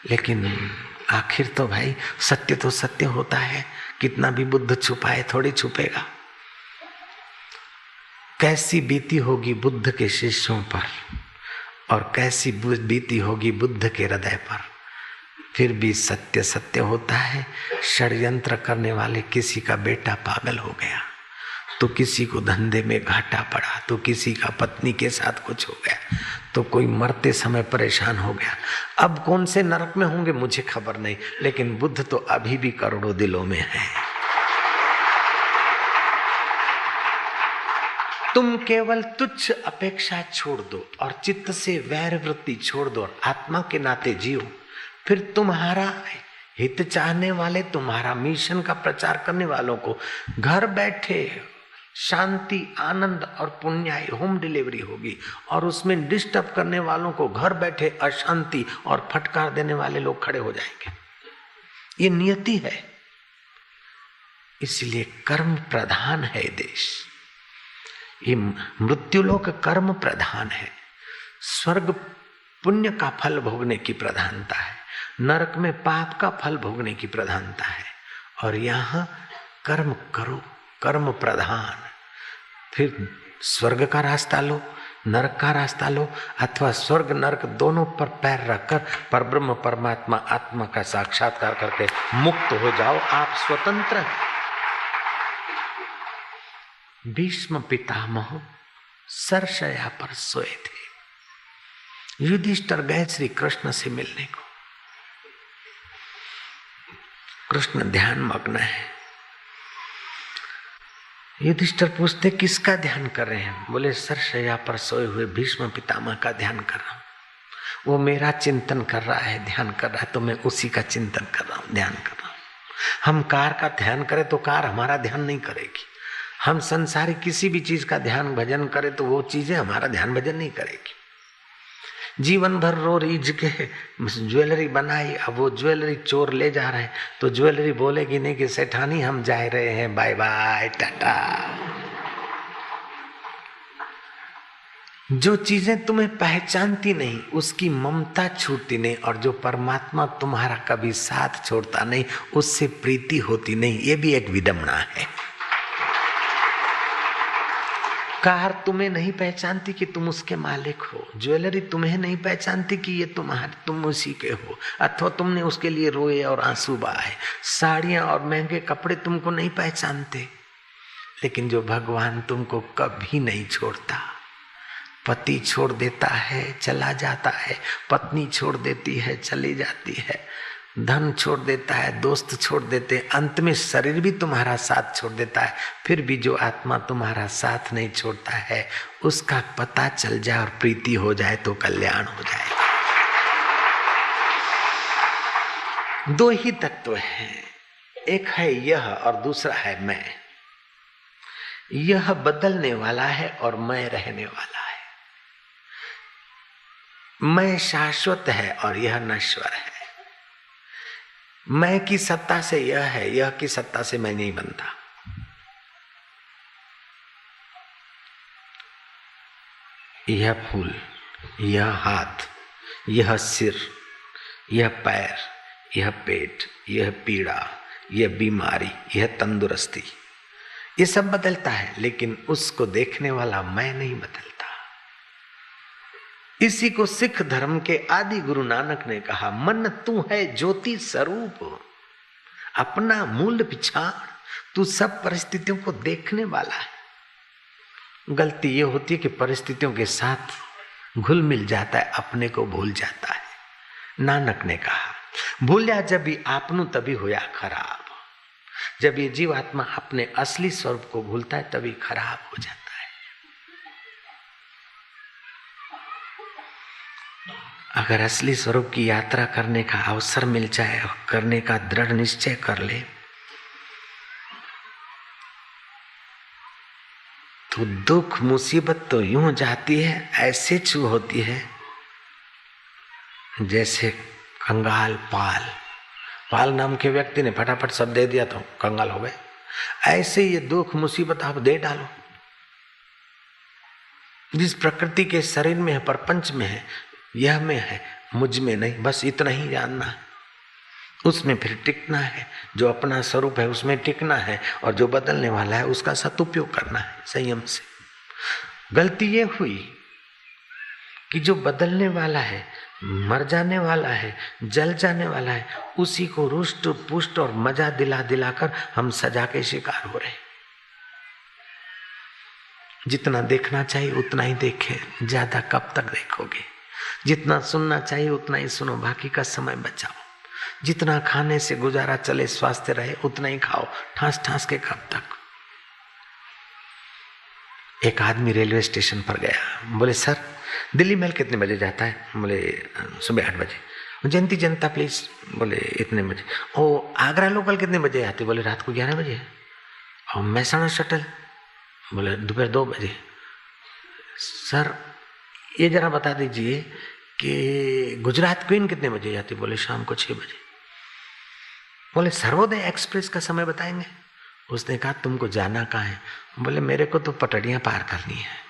Speaker 1: लेकिन आखिर तो भाई सत्य तो सत्य होता है, कितना भी बुद्ध छुपाए थोड़ी छुपेगा। कैसी बीती होगी बुद्ध के शिष्यों पर और कैसी बीती होगी बुद्ध के हृदय पर। फिर भी सत्य सत्य होता है। षड्यंत्र करने वाले किसी का बेटा पागल हो गया, तो किसी को धंधे में घाटा पड़ा, तो किसी का पत्नी के साथ कुछ हो गया, तो कोई मरते समय परेशान हो गया। अब कौन से नरक में होंगे मुझे खबर नहीं, लेकिन बुद्ध तो अभी भी करोड़ों दिलों में है। तुम केवल तुच्छ अपेक्षा छोड़ दो और चित्त से वैर वृत्ति छोड़ दो और आत्मा के नाते जियो। फिर तुम्हारा हित चाहने वाले, तुम्हारा मिशन का प्रचार करने वालों को घर बैठे शांति, आनंद और पुण्याई होम डिलीवरी होगी। और उसमें डिस्टर्ब करने वालों को घर बैठे अशांति और फटकार देने वाले लोग खड़े हो जाएंगे। ये नियति है। इसलिए कर्म प्रधान है देश। ये मृत्युलोक कर्म प्रधान है। स्वर्ग पुण्य का फल भोगने की प्रधानता है, नरक में पाप का फल भोगने की प्रधानता है। और यहाँ कर्म करो, कर्म प्रधान। फिर स्वर्ग का रास्ता लो, नरक का रास्ता लो, अथवा स्वर्ग नरक दोनों पर पैर रखकर परब्रह्म परमात्मा आत्मा का साक्षात्कार करके मुक्त हो जाओ। आप स्वतंत्र हैं। भीष्म पितामह सरशया पर सोए थे। युधिष्ठिर गए श्री कृष्ण से मिलने को। कृष्ण ध्यान मग्न है। युधिष्ठिर पूछते किसका ध्यान कर रहे हैं? बोले सरशया पर सोए हुए भीष्म पितामह का ध्यान कर रहा हूं। वो मेरा चिंतन कर रहा है, ध्यान कर रहा है, तो मैं उसी का चिंतन कर रहा हूं, ध्यान कर रहा हूं। हम कार का ध्यान करें तो कार हमारा ध्यान नहीं करेगी। हम संसारी किसी भी चीज का ध्यान भजन करें तो वो चीजें हमारा ध्यान भजन नहीं करेगी। जीवन भर रो रीझ के ज्वेलरी बनाई, अब वो ज्वेलरी चोर ले जा रहे हैं तो ज्वेलरी बोलेगी नहीं कि सेठानी हम जा रहे हैं, बाय बाय टाटा। जो चीजें तुम्हें पहचानती नहीं उसकी ममता छूटती नहीं, और जो परमात्मा तुम्हारा कभी साथ छोड़ता नहीं उससे प्रीति होती नहीं। ये भी एक विडंबना है। कार तुम्हें नहीं पहचानती कि तुम उसके मालिक हो, ज्वेलरी तुम्हें नहीं पहचानती कि ये तुम उसी के हो, अथवा तुमने उसके लिए रोए और आंसू बहाए। साड़ियां और महंगे कपड़े तुमको नहीं पहचानते, लेकिन जो भगवान तुमको कभी नहीं छोड़ता। पति छोड़ देता है चला जाता है, पत्नी छोड़ देती है चली जाती है, धन छोड़ देता है, दोस्त छोड़ देते, अंत में शरीर भी तुम्हारा साथ छोड़ देता है। फिर भी जो आत्मा तुम्हारा साथ नहीं छोड़ता है उसका पता चल जाए और प्रीति हो जाए तो कल्याण हो जाए। दो ही तत्व हैं, एक है यह और दूसरा है मैं। यह बदलने वाला है और मैं रहने वाला है। मैं शाश्वत है और यह नश्वर है। मैं की सत्ता से यह है, यह की सत्ता से मैं नहीं बनता। यह फूल, यह हाथ, यह सिर, यह पैर, यह पेट, यह पीड़ा, यह बीमारी, यह तंदुरुस्ती, ये सब बदलता है, लेकिन उसको देखने वाला मैं नहीं बदलता। इसी को सिख धर्म के आदि गुरु नानक ने कहा, मन तू है ज्योति स्वरूप, अपना मूल पिछाड़, तू सब परिस्थितियों को देखने वाला है। गलती ये होती है कि परिस्थितियों के साथ घुल मिल जाता है, अपने को भूल जाता है। नानक ने कहा, भूलिया जब भी आपनू तभी होया खराब। जब ये जीवात्मा अपने असली स्वरूप को भूलता है तभी खराब हो जाता है। अगर असली स्वरूप की यात्रा करने का अवसर मिल जाए और करने का दृढ़ निश्चय कर ले तो दुख मुसीबत तो यूं जाती है, ऐसे छू होती है जैसे कंगाल पाल नाम के व्यक्ति ने फटाफट सब दे दिया तो कंगाल हो गए। ऐसे ये दुख मुसीबत आप दे डालो। जिस प्रकृति के शरीर में है, प्रपंच में है, यह में है, मुझ में नहीं, बस इतना ही जानना है। उसमें फिर टिकना है। जो अपना स्वरूप है उसमें टिकना है, और जो बदलने वाला है उसका सदुपयोग करना है संयम से। गलती ये हुई कि जो बदलने वाला है, मर जाने वाला है, जल जाने वाला है, उसी को रुष्ट पुष्ट और मजा दिलाकर हम सजा के शिकार हो रहे। जितना देखना चाहिए उतना ही देखे, ज्यादा कब तक देखोगे। जितना सुनना चाहिए उतना ही सुनो, बाकी का समय बचाओ। जितना खाने से गुजारा चले, स्वास्थ्य रहे, उतना ही खाओ, ठास के कब तक। एक आदमी रेलवे स्टेशन पर गया, बोले सर दिल्ली मेल कितने बजे जाता है? बोले सुबह 8 बजे। जयंती जनता प्लीज? बोले इतने बजे। ओ आगरा लोकल कितने बजे आती? बोले रात को 11 बजे। और महसाणा शटल? बोले दोपहर 2 बजे। सर ये जरा बता दीजिए कि गुजरात क्वीन कितने बजे जाती? बोले शाम को 6 बजे। बोले सर्वोदय एक्सप्रेस का समय बताएंगे? उसने कहा तुमको जाना कहाँ है? बोले मेरे को तो पटड़ियां पार करनी है।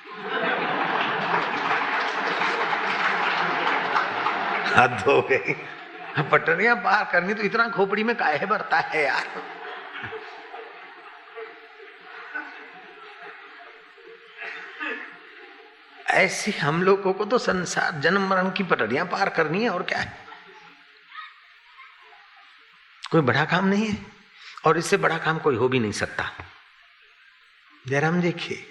Speaker 1: हद हो गई, पटड़ियां पार करनी तो इतना खोपड़ी में काहे भरता है यार। ऐसे हम लोगों को तो संसार जन्म मरण की पटड़ियां पार करनी है, और क्या है। कोई बड़ा काम नहीं है, और इससे बड़ा काम कोई हो भी नहीं सकता। जयराम देखिए,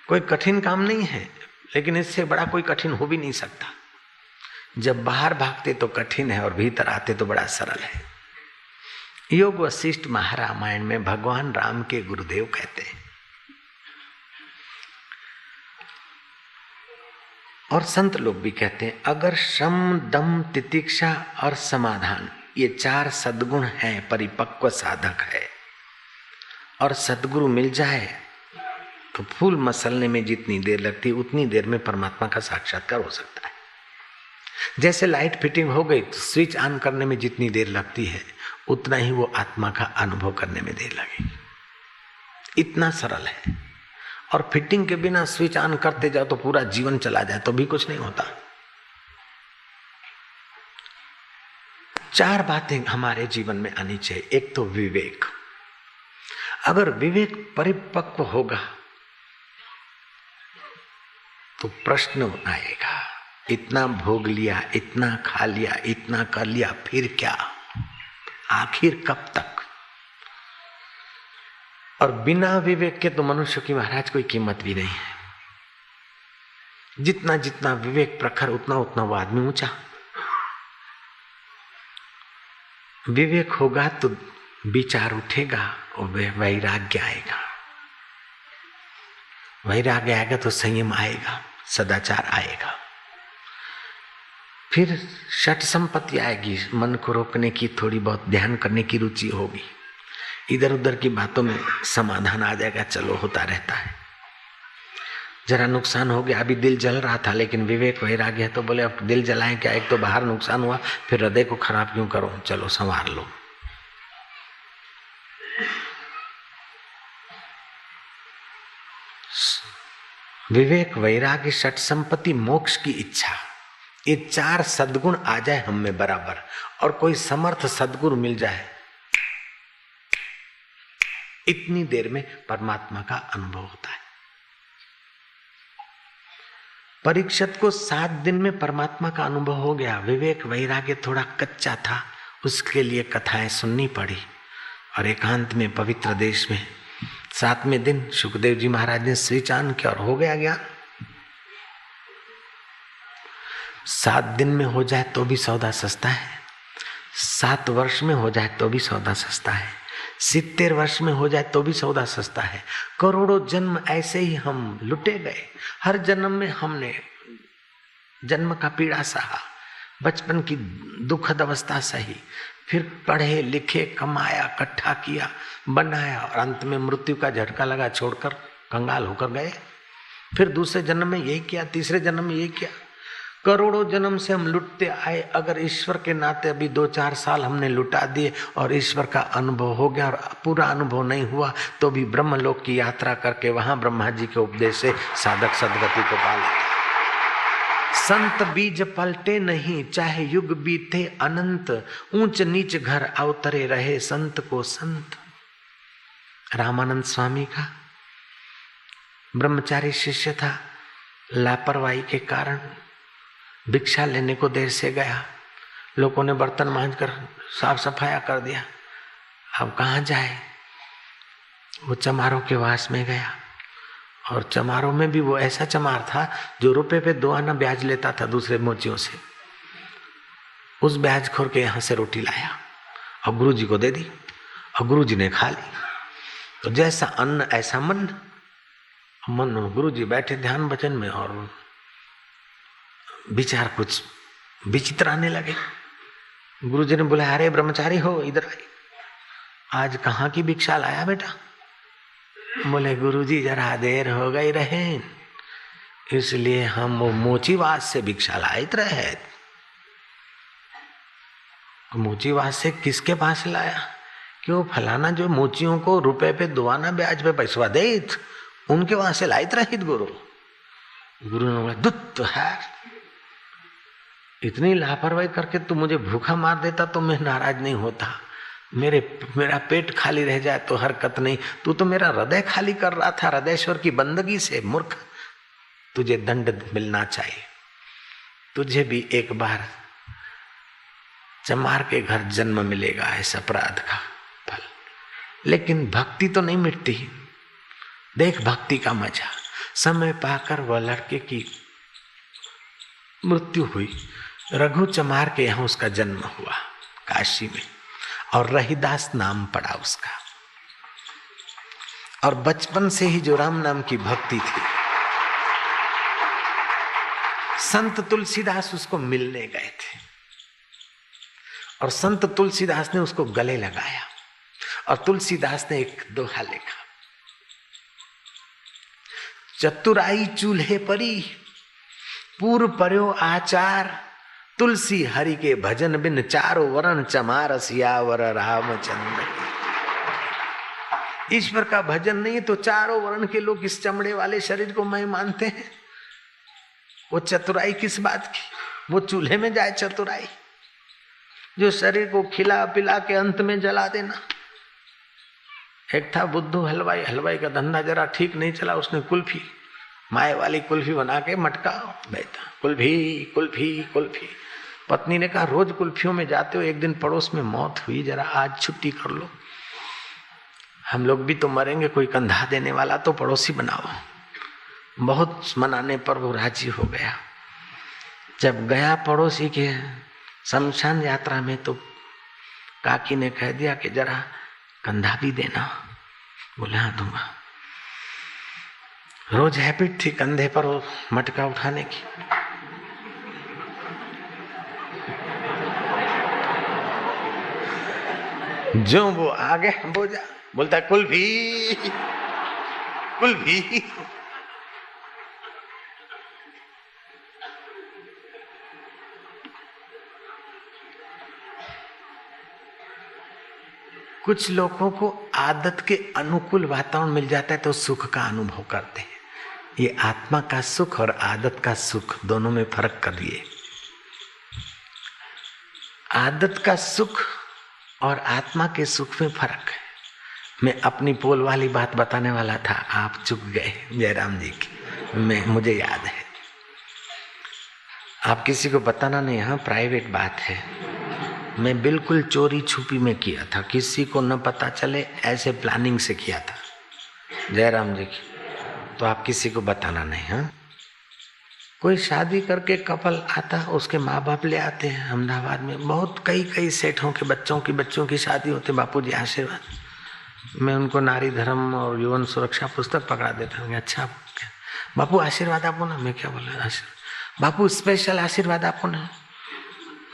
Speaker 1: कोई कठिन काम नहीं है, लेकिन इससे बड़ा कोई कठिन हो भी नहीं सकता। जब बाहर भागते तो कठिन है, और भीतर आते तो बड़ा सरल है। योग वशिष्ठ महारामायण में भगवान राम के गुरुदेव कहते हैं, और संत लोग भी कहते हैं, अगर श्रम दम तितिक्षा और समाधान, ये 4 सद्गुण हैं, परिपक्व साधक है, और सद्गुरु मिल जाए तो फूल मसलने में जितनी देर लगती है उतनी देर में परमात्मा का साक्षात्कार हो सकता है। जैसे लाइट फिटिंग हो गई तो स्विच ऑन करने में जितनी देर लगती है उतना ही वो आत्मा का अनुभव करने में देर लगेगी। इतना सरल है। और फिटिंग के बिना स्विच ऑन करते जाओ तो पूरा जीवन चला जाए तो भी कुछ नहीं होता। 4 बातें हमारे जीवन में आनी चाहिए। एक तो विवेक। अगर विवेक परिपक्व होगा तो प्रश्न आएगा, इतना भोग लिया, इतना खा लिया, इतना कर लिया, फिर क्या, आखिर कब तक। और बिना विवेक के तो मनुष्य की महाराज कोई कीमत भी नहीं है। जितना जितना विवेक प्रखर उतना उतना वो आदमी ऊंचा। विवेक होगा तो विचार उठेगा और वैराग्य आएगा। वैराग्य आएगा तो संयम आएगा, सदाचार आएगा। फिर षट संपत्ति आएगी, मन को रोकने की, थोड़ी बहुत ध्यान करने की रुचि होगी। इधर उधर की बातों में समाधान आ जाएगा, चलो होता रहता है। जरा नुकसान हो गया, अभी दिल जल रहा था, लेकिन विवेक वैराग्य है तो बोले अब दिल जलाएं क्या, एक तो बाहर नुकसान हुआ, फिर हृदय को खराब क्यों करो, चलो संवार लो। विवेक, वैराग्य, षट संपत्ति, मोक्ष की इच्छा, ये 4 सद्गुण आ जाए हम में बराबर, और कोई समर्थ सद्गुरु मिल जाए, इतनी देर में परमात्मा का अनुभव होता है। परीक्षित को 7 दिन में परमात्मा का अनुभव हो गया। विवेक वैराग्य थोड़ा कच्चा था, उसके लिए कथाएं सुननी पड़ी। और एकांत में पवित्र देश में 7वें दिन सुखदेव जी महाराज ने श्रीचान किया और हो गया ज्ञान। 7 दिन में हो जाए तो भी सौदा सस्ता है, 7 वर्ष में हो जाए तो भी सौदा सस्ता है, 70 वर्ष में हो जाए तो भी सौदा सस्ता है। करोड़ों जन्म ऐसे ही हम लुटे गए। हर जन्म में हमने जन्म का पीड़ा सहा, बचपन की दुखद अवस्था सही, फिर पढ़े लिखे, कमाया, इकट्ठा किया, बनाया और अंत में मृत्यु का झटका लगा, छोड़कर कंगाल होकर गए। फिर दूसरे जन्म में यही किया, तीसरे जन्म में यही किया। करोड़ों जन्म से हम लुटते आए। अगर ईश्वर के नाते अभी 2-4 साल हमने लुटा दिए और ईश्वर का अनुभव हो गया और पूरा अनुभव नहीं हुआ तो भी ब्रह्मलोक की यात्रा करके वहां ब्रह्मा जी के उपदेश से साधक सदगति को पा लेता। संत बीज पलटे नहीं, चाहे युग बीते अनंत, ऊंच नीच घर अवतरे रहे संत को संत। रामानंद स्वामी का ब्रह्मचारी शिष्य था, लापरवाही के कारण भिक्षा लेने को देर से गया। लोगों ने बर्तन मांजकर साफ सफाया कर दिया, अब कहाँ जाए। वो चमारों के वास में गया और चमारों में भी वो ऐसा चमार था जो रुपए पे 2 आना ब्याज लेता था दूसरे मोचियों से। उस ब्याज खोर के यहाँ से रोटी लाया और गुरु जी को दे दी और गुरु जी ने खा ली। तो जैसा अन्न ऐसा मन। गुरु जी बैठे ध्यान भजन में और विचार कुछ विचित्र आने लगे। गुरु जी ने बुलाया, अरे ब्रह्मचारी हो, इधर आए, आज कहाँ की भिक्षा लाया बेटा। बोले गुरुजी जरा देर हो गई रहे, इसलिए हम वो मोचीवास से भिक्षा लाइत रहे। मोचीवास से किसके पास लाया? क्यों फलाना जो मोचियों को रुपए पे 2 आना ब्याज पे पैसा देत, उनके वहां से लाइत रहित गुरु। गुरु ने बोला, दुत्त है, इतनी लापरवाही करके तू मुझे भूखा मार देता तो मैं नाराज नहीं होता। मेरा पेट खाली रह जाए तो हरकत नहीं, तू तो मेरा हृदय खाली कर रहा था हृदयेश्वर की बंदगी से। मूर्ख, तुझे दंड मिलना चाहिए। तुझे भी एक बार चमार के घर जन्म मिलेगा इस अपराध का फल, लेकिन भक्ति तो नहीं मिटती। देख भक्ति का मजा। समय पाकर वह लड़के की मृत्यु हुई। रघु चमार के यहाँ उसका जन्म हुआ काशी में, और रहीदास नाम पड़ा उसका। और बचपन से ही जो राम नाम की भक्ति थी, संत तुलसीदास उसको मिलने गए थे और संत तुलसीदास ने उसको गले लगाया और तुलसीदास ने एक दोहा लिखा, चतुराई चूल्हे परी पूर्व पर्यो आचार, तुलसी हरि के भजन बिन चारों वरण चमार सियावर रामचंद्र। ईश्वर का भजन नहीं तो चारों वर्ण के लोग इस चमड़े वाले शरीर को मैं मानते हैं। वो चतुराई किस बात की? वो चूल्हे में जाए चतुराई, जो शरीर को खिला पिला के अंत में जला देना। एक था बुद्धू हलवाई, हलवाई का धंधा जरा ठीक नहीं चला, उसने कुल्फी, माए वाली कुल्फी बना के मटका बेचा, कुल्फी कुल्फी कुल्फी। पत्नी ने कहा रोज कुल्फियों में जाते हो, एक दिन पड़ोस में मौत हुई, जरा आज छुट्टी कर लो, हम लोग भी तो मरेंगे, कोई कंधा देने वाला तो पड़ोसी बनाओ। बहुत मनाने पर वो राजी हो गया। जब गया पड़ोसी के शमशान यात्रा में तो काकी ने कह दिया कि जरा कंधा भी देना। बोले हाँ दूंगा। रोज हैबिट थी कंधे पर वो मटका उठाने की। जो वो आगे बोलता कुल्फी कुल्फी। कुछ लोगों को आदत के अनुकूल वातावरण मिल जाता है तो सुख का अनुभव करते हैं। ये आत्मा का सुख और आदत का सुख दोनों में फर्क करिए। आदत का सुख और आत्मा के सुख में फर्क है। मैं अपनी पोल वाली बात बताने वाला था, आप चुक गए जयराम जी की। मुझे याद है आप किसी को बताना नहीं, हाँ प्राइवेट बात है। मैं बिल्कुल चोरी छुपी में किया था, किसी को न पता चले, ऐसे प्लानिंग से किया था जयराम जी की। तो आप किसी को बताना नहीं। हाँ, कोई शादी करके कपल आता, उसके माँ बाप ले आते हैं अहमदाबाद में, बहुत कई सेठों के बच्चों की शादी होती। बापू जी आशीर्वाद। मैं उनको नारी धर्म और यौवन सुरक्षा पुस्तक पकड़ा देता हूँ। अच्छा बापू आशीर्वाद आपको ना। मैं क्या बोला, आशीर्वाद बापू स्पेशल आशीर्वाद आपको ना।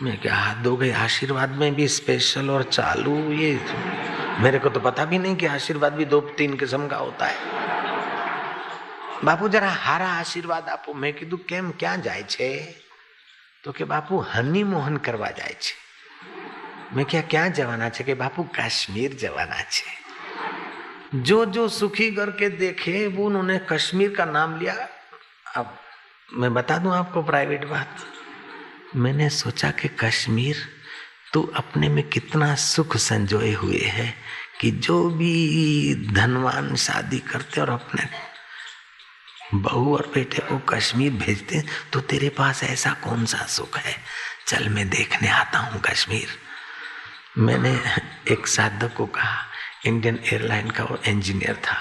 Speaker 1: मैं क्या हाथ धो गए, आशीर्वाद में भी स्पेशल और चालू, ये मेरे को तो पता भी नहीं कि आशीर्वाद भी 2-3 किस्म का होता है। बापू जरा हारा आशीर्वाद आपो। मैं कीधु केम क्या जाए छे? तो के बापू हनीमून करवा जाए छे। मैं क्या जवाना छे? के बापू कश्मीर जवाना छे। जो सुखी करके देखे वो उन्होंने कश्मीर का नाम लिया। अब मैं बता दूं आपको प्राइवेट बात, मैंने सोचा कि कश्मीर तो अपने में कितना सुख संजोए हुए है कि जो भी धनवान शादी करते और अपने बहू और बेटे को कश्मीर भेजते, तो तेरे पास ऐसा कौन सा सुख है, चल मैं देखने आता हूँ कश्मीर। मैंने एक साधक को कहा, इंडियन एयरलाइन का वो इंजीनियर था,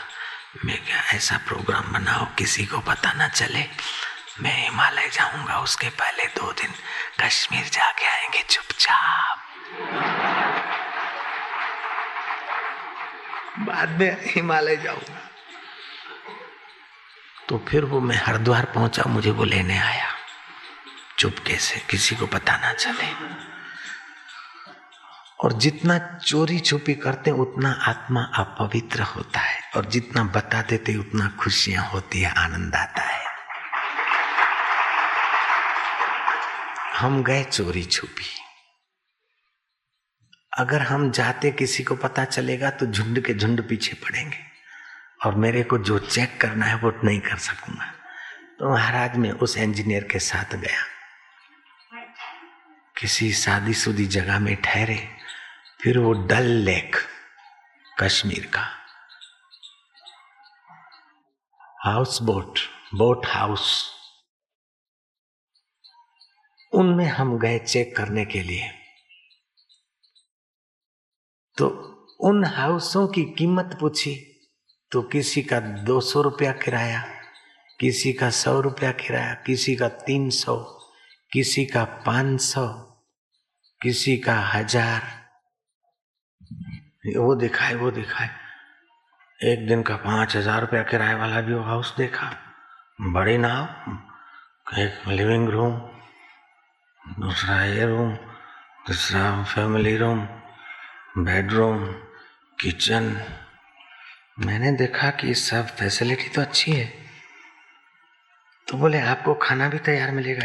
Speaker 1: मैं क्या ऐसा प्रोग्राम बनाओ किसी को पता ना चले, मैं हिमालय जाऊंगा, उसके पहले 2 दिन कश्मीर जाके आएंगे चुपचाप, बाद में हिमालय जाऊंगा। तो फिर वो मैं हरिद्वार पहुंचा, मुझे वो लेने आया चुपके से, किसी को पता ना चले। और जितना चोरी छुपी करते उतना आत्मा अपवित्र होता है, और जितना बता देते उतना खुशियां होती है, आनंद आता है। हम गए चोरी छुपी, अगर हम जाते किसी को पता चलेगा तो झुंड के झुंड पीछे पड़ेंगे, और मेरे को जो चेक करना है वो नहीं कर सकूंगा। तो महाराज मैं उस इंजीनियर के साथ गया, किसी शादीशुदी जगह में ठहरे, फिर वो डल लेक कश्मीर का हाउस बोट हाउस, उनमें हम गए चेक करने के लिए। तो उन हाउसों की कीमत पूछी तो किसी का 200 रुपया किराया, किसी का 100 रुपया किराया, किसी का 300, किसी का 500, किसी का 1000। वो दिखाए। एक दिन का 5000 रुपया किराए वाला भी वो हाउस देखा, बड़ी नाव, एक लिविंग रूम, दूसरा ये रूम, दूसरा फैमिली रूम, बेडरूम, किचन। मैंने देखा कि सब फैसिलिटी तो अच्छी है। तो बोले आपको खाना भी तैयार मिलेगा।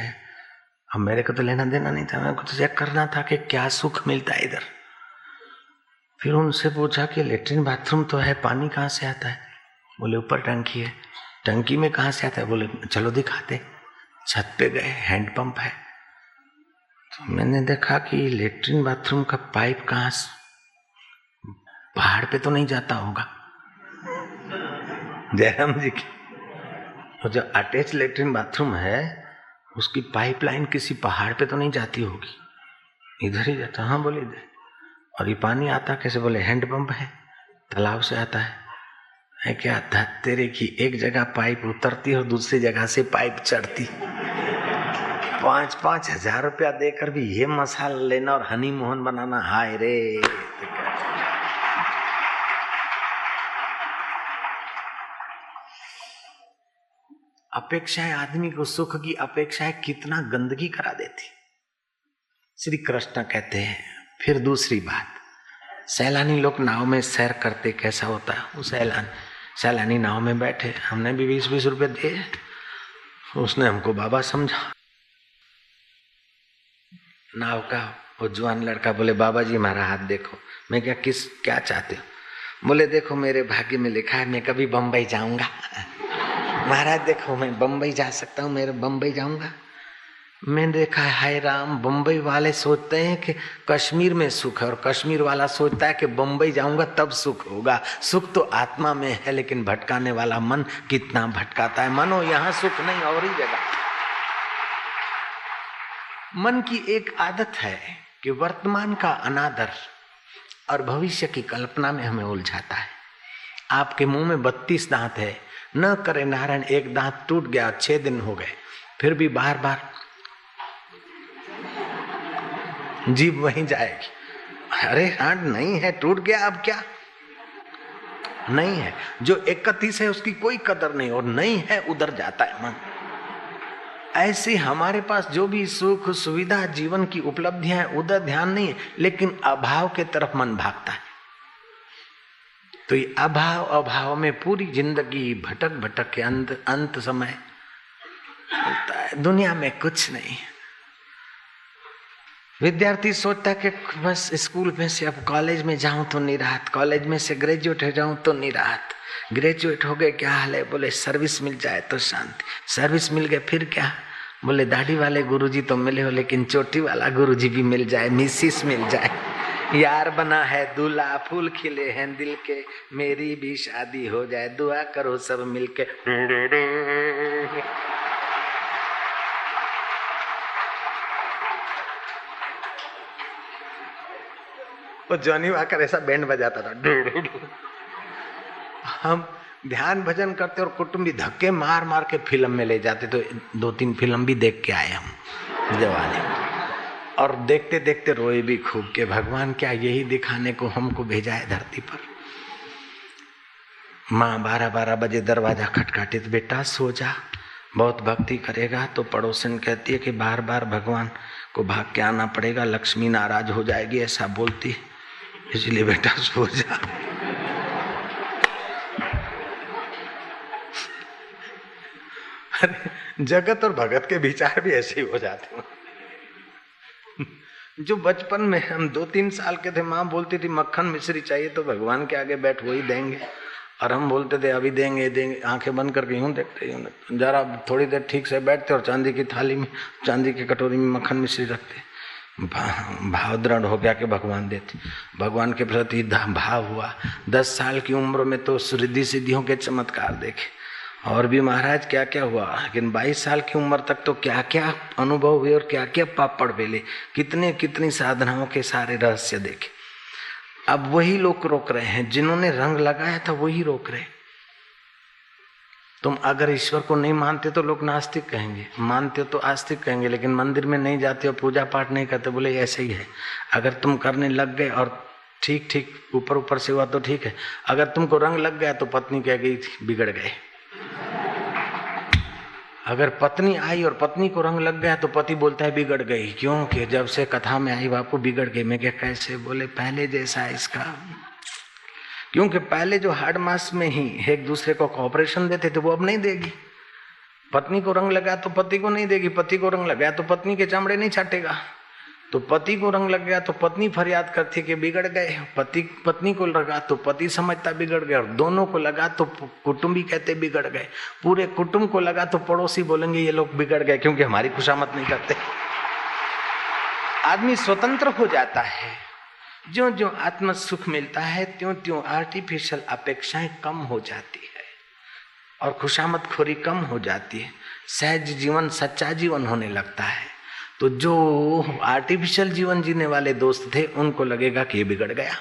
Speaker 1: अब मेरे को तो लेना देना नहीं था, मेरे को तो चेक करना था कि क्या सुख मिलता है इधर। फिर उनसे पूछा कि लेटरिन बाथरूम तो है, पानी कहाँ से आता है? बोले ऊपर टंकी है। टंकी में कहाँ से आता है? बोले चलो दिखाते। छत पे गए, हैंडपंप है। तो मैंने देखा कि लेटरिन बाथरूम का पाइप कहाँ से, पहाड़ पे तो नहीं जाता होगा। जयराम जी की और जो अटैच लेटरिन बाथरूम है उसकी पाइपलाइन किसी पहाड़ पे तो नहीं जाती होगी, इधर ही जाता। हाँ बोले इधर। और ये पानी आता कैसे? बोले हैंडपंप है, तालाब से आता है क्या? तेरे की एक जगह पाइप उतरती और दूसरी जगह से पाइप चढ़ती। 5-5 हजार रुपया देकर भी ये मसाला लेना और हनीमून बनाना, हाय रे। अपेक्षाएं आदमी को, सुख की अपेक्षाएं कितना गंदगी करा देती। श्री कृष्ण कहते हैं। फिर दूसरी बात, सैलानी लोग नाव में सैर करते कैसा होता है? वो सैलानी नाव में बैठे, हमने भी 20-20 रुपए दिए, उसने हमको बाबा समझा। नाव का वो जवान लड़का बोले बाबा जी हमारा हाथ देखो। मैं क्या चाहते हो? बोले देखो मेरे भाग्य में लिखा है मैं कभी बम्बई जाऊंगा। महाराज देखो मैं बम्बई जा सकता हूँ, मेरे बम्बई जाऊंगा। मैंने देखा है, हाय राम, बम्बई वाले सोचते हैं कि कश्मीर में सुख है, और कश्मीर वाला सोचता है कि बम्बई जाऊंगा तब सुख होगा। सुख तो आत्मा में है, लेकिन भटकाने वाला मन कितना भटकाता है। मानो यहाँ सुख नहीं और ही जगह। मन की एक आदत है कि वर्तमान का अनादर और भविष्य की कल्पना में हमें उलझाता है। आपके मुंह में 32 दांत है, न करे नारायण एक दांत टूट गया, 6 दिन हो गए, फिर भी बार बार जीभ वहीं जाएगी। अरे हाँ नहीं है, टूट गया, अब क्या नहीं है। जो 31 है उसकी कोई कदर नहीं, और नहीं है उधर जाता है मन। ऐसे हमारे पास जो भी सुख सुविधा जीवन की उपलब्धियां हैं उधर ध्यान नहीं है, लेकिन अभाव के तरफ मन भागता है। तो ये अभाव में पूरी जिंदगी भटक भटक के अंत समय होता है। दुनिया में कुछ नहीं। विद्यार्थी सोचता है कि बस स्कूल में से अब कॉलेज में जाऊं तो नहीं राहत, कॉलेज में से ग्रेजुएट हो जाऊं तो नहीं राहत, ग्रेजुएट हो गए क्या हाल है, बोले सर्विस मिल जाए तो शांति, सर्विस मिल गए फिर क्या, बोले दाढ़ी वाले गुरुजी तो मिले हो लेकिन चोटी वाला गुरुजी भी मिल जाए, मिसिस मिल जाए, यार बना है दूल्हा, फूल खिले हैं दिल के, मेरी भी शादी हो जाए, दुआ करो सब मिलके। वो जॉनी वाकर ऐसा बैंड बजाता था। हम ध्यान भजन करते और कुटुंबी धक्के मार मार के फिल्म में ले जाते, तो 2-3 फिल्म भी देख के आए हम जवानी, और देखते देखते रोए भी खूब के भगवान क्या यही दिखाने को हमको भेजा है धरती पर। माँ 12-12 बजे दरवाजा खटखटाती, तो बेटा सो जा, बहुत भक्ति करेगा तो पड़ोसन कहती है कि बार बार भगवान को भाग के आना पड़ेगा, लक्ष्मी नाराज हो जाएगी, ऐसा बोलती, इसलिए बेटा सो जा। जगत और भगत के विचार भी ऐसे ही हो जाते हैं। जो बचपन में हम 2-3 साल के थे, माँ बोलती थी मक्खन मिश्री चाहिए तो भगवान के आगे बैठ वही देंगे, और हम बोलते थे अभी देंगे देंगे, आंखें बंद करके यूं देखते यूं, जरा थोड़ी देर ठीक से बैठते और चांदी की थाली में, चांदी की कटोरी में मक्खन मिश्री रखते, भाव दृढ़ हो गया कि भगवान देते, भगवान के प्रति भाव हुआ। 10 साल की उम्र में तो रिद्धि सिद्धियों के चमत्कार देखे, और भी महाराज क्या क्या हुआ, लेकिन 22 साल की उम्र तक तो क्या क्या अनुभव हुए और क्या क्या पापड़ बेले, कितनी साधनाओं के सारे रहस्य देखे। अब वही लोग रोक रहे हैं, जिन्होंने रंग लगाया था वही रोक रहे। तुम अगर ईश्वर को नहीं मानते तो लोग नास्तिक कहेंगे, मानते हो तो आस्तिक कहेंगे, लेकिन मंदिर में नहीं जाते हो, पूजा पाठ नहीं करते, बोले ऐसे ही है। अगर तुम करने लग गए और ठीक ठीक ऊपर ऊपर से हुआ तो ठीक है, अगर तुमको रंग लग गया तो पत्नी कह गई बिगड़ गए। अगर पत्नी आई और पत्नी को रंग लग गया तो पति बोलता है बिगड़ गई, क्योंकि जब से कथा में आई बापू बिगड़ गई। मैं क्या कैसे, बोले पहले जैसा इसका, क्योंकि पहले जो हार्ड मास में ही एक दूसरे को कॉपरेशन देते थे वो अब नहीं देगी। पत्नी को रंग लगा तो पति को नहीं देगी, पति को रंग लगा तो पत्नी के चमड़े नहीं छाटेगा, तो पति को रंग लग गया तो पत्नी फरियाद करती कि बिगड़ गए, पत्नी को लगा तो पति समझता बिगड़ गए, और दोनों को लगा तो कुटुंबी कहते बिगड़ गए, पूरे कुटुंब को लगा तो पड़ोसी बोलेंगे ये लोग बिगड़ गए क्योंकि हमारी खुशामद नहीं करते। आदमी स्वतंत्र हो जाता है, ज्यों ज्यों आत्म सुख मिलता है त्यों त्यों आर्टिफिशियल अपेक्षाएं कम हो जाती है और खुशामद खोरी कम हो जाती है, सहज जीवन सच्चा जीवन होने लगता है। तो जो आर्टिफिशियल जीवन जीने वाले दोस्त थे उनको लगेगा कि ये बिगड़ गया।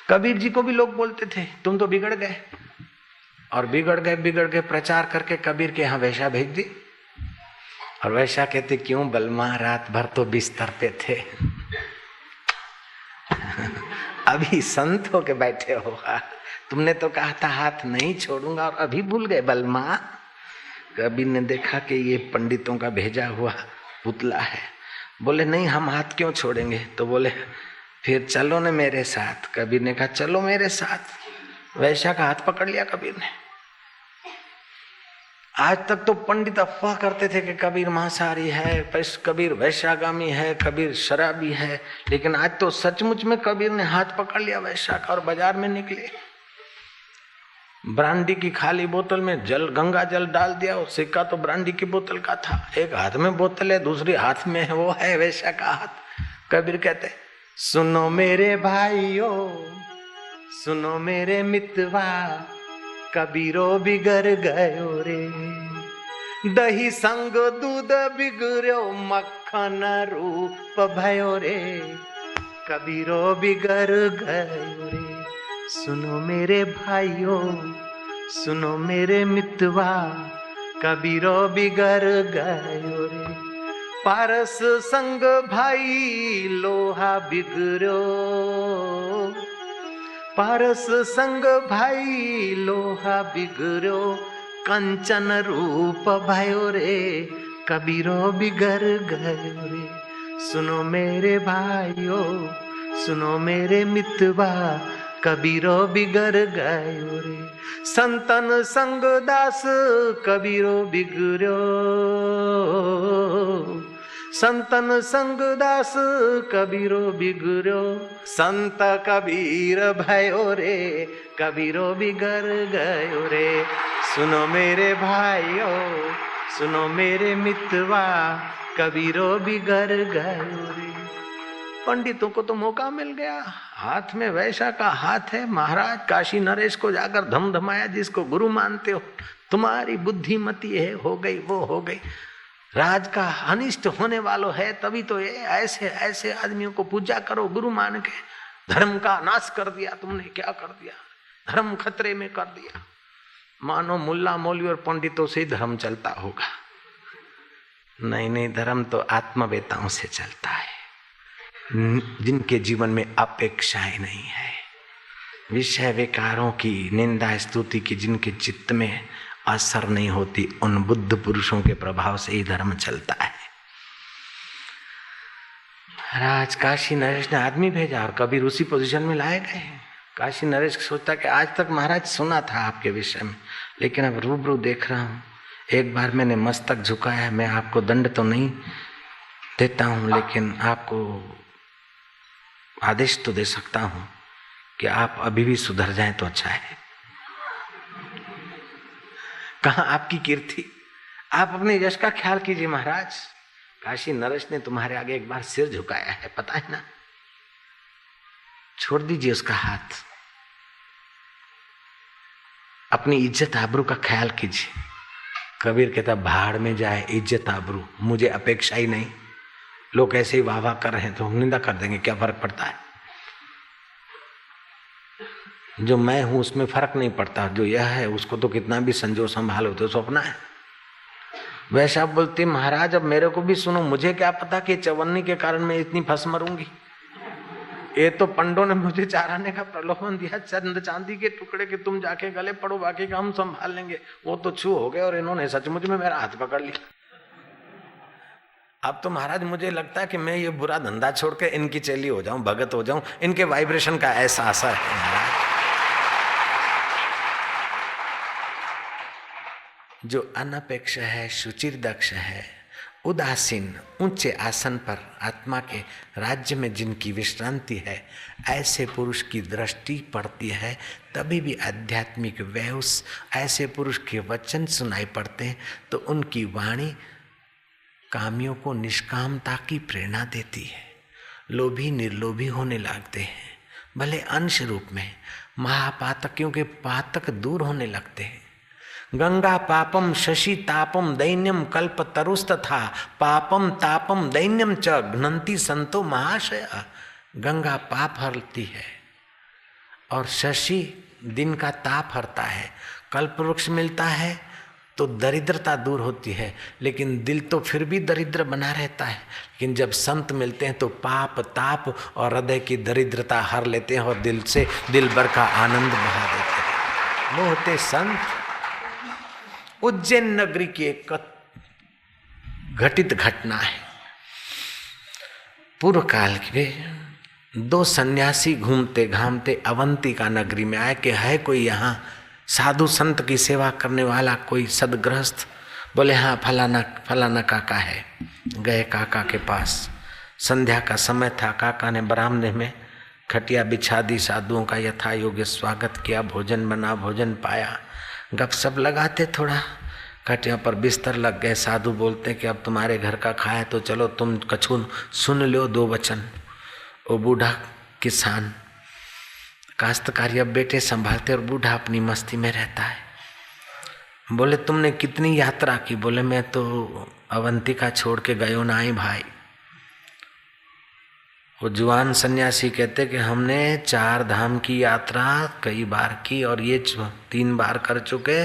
Speaker 1: कबीर जी को भी लोग बोलते थे तुम तो बिगड़ गए, और बिगड़ गए प्रचार करके कबीर के यहाँ वैशा भेज दी, और वैशा कहते क्यों बलमा रात भर तो बिस्तर पे थे। अभी संत हो के बैठे हो, तुमने तो कहा था हाथ नहीं छोड़ूंगा और अभी भूल गए बलमा। कबीर ने देखा कि ये पंडितों का भेजा हुआ पुतला है, बोले नहीं हम हाथ क्यों छोड़ेंगे, तो बोले फिर चलो न मेरे साथ। कबीर ने कहा चलो मेरे साथ। वैशा का हाथ पकड़ लिया कबीर ने। आज तक तो पंडित अफवाह करते थे कि कबीर मांसाहारी है, कबीर वैश्यागामी है, कबीर शराबी है, लेकिन आज तो सचमुच में कबीर ने हाथ पकड़ लिया वैश्या का और बाजार में निकले। ब्रांडी की खाली बोतल में जल गंगा जल डाल दिया, और सिक्का तो ब्रांडी की बोतल का था, एक हाथ में बोतल है दूसरी हाथ में है, वो है वैश्या का हाथ। कबीर कहते सुनो मेरे भाइयों सुनो मेरे मितवा, कबीरो बिगड़ गयो रे, दही संग दूध बिगड़ो मक्खन रूप भयो रे, कबीरो बिगड़ गयो रे। सुनो मेरे भाइयों, सुनो मेरे मितवा, कबीरो बिगड़ गयो रे। पारस संग भाई लोहा बिगड़ो, पारस संग भाई लोहा बिगड़ो, कंचन रूप भयो रे, कबीरो बिगड़ गयो रे। सुनो मेरे भाइयों, सुनो मेरे मितवा, कबीरो बिगड़ गयो रे। संतन संग दास कबीरो बिगड़ो, संतन संग दास कबीरो बिगड़ो, संत कबीर भयो रे, कबीरो बिगड़ गयो रे। सुनो मेरे भाइयों, सुनो मेरे मितवा, कबीरो बिगड़ गयो रे। पंडितों को तो मौका मिल गया, हाथ में वैसा का हाथ है। महाराज काशी नरेश को जाकर धमधमाया, जिसको गुरु मानते हो, तुम्हारी बुद्धिमती है, हो गई वो हो गई। राज का अनिष्ट होने वालों है, तभी तो ये ऐसे ऐसे आदमियों को पूजा करो गुरु मान के। धर्म का नाश कर दिया तुमने, क्या कर दिया, धर्म खतरे में कर दिया। मानो मुल्ला मौलवी और पंडितों से ही धर्म चलता होगा। नहीं नहीं, धर्म तो आत्मवेताओं से चलता है, जिनके जीवन में अपेक्षाएं नहीं है, विषय विकारों की निंदा स्तुति की जिनके चित्त में असर नहीं होती, उन बुद्ध पुरुषों के प्रभाव से ही धर्म चलता है। महाराज काशी नरेश ने आदमी भेजा और कबीर उसी पोजीशन में लाए गए। काशी नरेश सोचता कि आज तक महाराज सुना था आपके विषय में, लेकिन अब रूबरू देख रहा हूँ। एक बार मैंने मस्तक झुकाया, मैं आपको दंड तो नहीं देता हूँ, लेकिन आपको आदेश तो दे सकता हूँ कि आप अभी भी सुधर जाएं तो अच्छा है। कहाँ आपकी कीर्ति, आप अपने यश का ख्याल कीजिए महाराज। काशी नरेश ने तुम्हारे आगे एक बार सिर झुकाया है, पता है ना, छोड़ दीजिए उसका हाथ, अपनी इज्जत आबरू का ख्याल कीजिए। कबीर कहता भाड़ में जाए इज्जत आबरू, मुझे अपेक्षा ही नहीं। लोग ऐसे ही वाह वाह कर रहे हैं तो हम निंदा कर देंगे, क्या फर्क पड़ता है। जो मैं हूं उसमें फर्क नहीं पड़ता, जो यह है उसको तो कितना भी संजो संभालो तो सपना है। वैसा बोलती महाराज अब मेरे को भी सुनो, मुझे क्या पता कि चवन्नी के कारण मैं इतनी फंस मरूंगी। ये तो पंडों ने मुझे चाराने का प्रलोभन दिया, चंद चांदी के टुकड़े के तुम जाके गले पड़ो, बाकी का हम संभाल लेंगे। वो तो छू हो गए और इन्होंने सचमुच में मेरा हाथ पकड़ लिया। अब तो महाराज मुझे लगता है कि मैं ये बुरा धंधा छोड़ के इनकी चेली हो जाऊं, भगत हो जाऊं। इनके वाइब्रेशन का ऐसा असर है महाराज। जो अनपेक्ष है, शुचिर दक्ष है, उदासीन, ऊंचे आसन पर आत्मा के राज्य में जिनकी विश्रांति है, ऐसे पुरुष की दृष्टि पड़ती है तभी भी आध्यात्मिक वेव्स, ऐसे पुरुष के वचन सुनाई पड़ते हैं तो उनकी वाणी कामियों को निष्कामता की प्रेरणा देती है। लोभी निर्लोभी होने लगते हैं, भले अंश रूप में। महापातकियों के पातक दूर होने लगते हैं। गंगा पापम शशि तापम दैन्यम कल्प तरुस्तथा पापम तापम दैन्यम च घ्नन्ति संतो महाशय। गंगा पाप हरती है और शशि दिन का ताप हरता है। कल्प वृक्ष मिलता है तो दरिद्रता दूर होती है, लेकिन दिल तो फिर भी दरिद्र बना रहता है। लेकिन जब संत मिलते हैं तो पाप ताप और हृदय की दरिद्रता हर लेते हैं और दिल से दिल भर का आनंद बहा देते हैं। वो होते संत। उज्जैन नगरी की एक घटित घटना है। पूर्व काल के दो सन्यासी घूमते घामते अवंतिका नगरी में आए कि है कोई यहाँ साधु संत की सेवा करने वाला, कोई सदगृहस्थ। बोले हाँ फलाना फलाना काका है। गए काका के पास। संध्या का समय था। काका ने बरामदे में खटिया बिछा दी, साधुओं का यथा योग्य स्वागत किया, भोजन बना, भोजन पाया, गपशप लगाते थोड़ा। खटिया पर बिस्तर लग गए। साधु बोलते कि अब तुम्हारे घर का खाया तो चलो तुम कछु सुन लो दो वचन। वो बूढ़ा किसान काश्तकारी अब बेटे संभालते और बूढ़ा अपनी मस्ती में रहता है। बोले तुमने कितनी यात्रा की? बोले मैं तो अवंतिका छोड़ के गयो ना ही भाई। वो जुआन सन्यासी कहते कि हमने 4 धाम की यात्रा कई बार की और ये 3 बार कर चुके,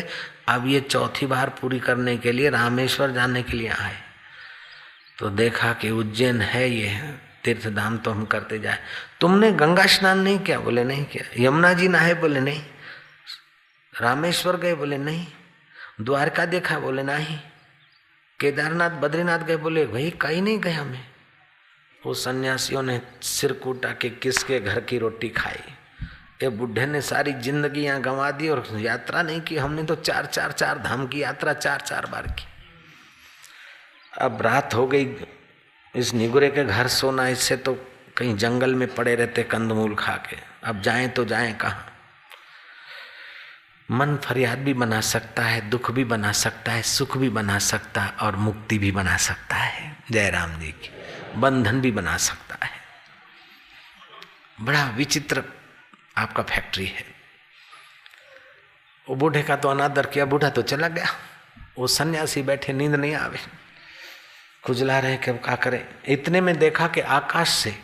Speaker 1: अब ये 4थी बार पूरी करने के लिए रामेश्वर जाने के लिए आए। तो देखा कि उज्जैन है ये तीर्थ धाम, तो हम करते जाए। तुमने गंगा स्नान नहीं किया? बोले नहीं किया। यमुना जी नहाए? बोले नहीं। रामेश्वर गए? बोले नहीं। द्वारका देखा? बोले नहीं। केदारनाथ बद्रीनाथ गए? बोले भाई कहीं नहीं गए हमें। वो सन्यासियों ने सिर कूटा कि किसके घर की रोटी खाई। ये बुढ़े ने सारी जिंदगी यहाँ गंवा दी और यात्रा नहीं की। हमने तो 4 धाम की यात्रा 4 बार की। अब रात हो गई, इस निगुरे के घर सोना, इससे तो कहीं जंगल में पड़े रहते कंदमूल खा के। अब जाएं तो जाएं कहाँ? मन फरियाद भी बना सकता है, दुख भी बना सकता है, सुख भी बना सकता है और मुक्ति भी बना सकता है। जय राम जी की। बंधन भी बना सकता है। बड़ा विचित्र आपका फैक्ट्री है। वो बूढ़े का तो अनादर किया, बूढ़ा तो चला गया। वो सन्यासी बैठे, नींद नहीं आवे, खुजला रहे कि क्या करें। इतने में देखा कि आकाश से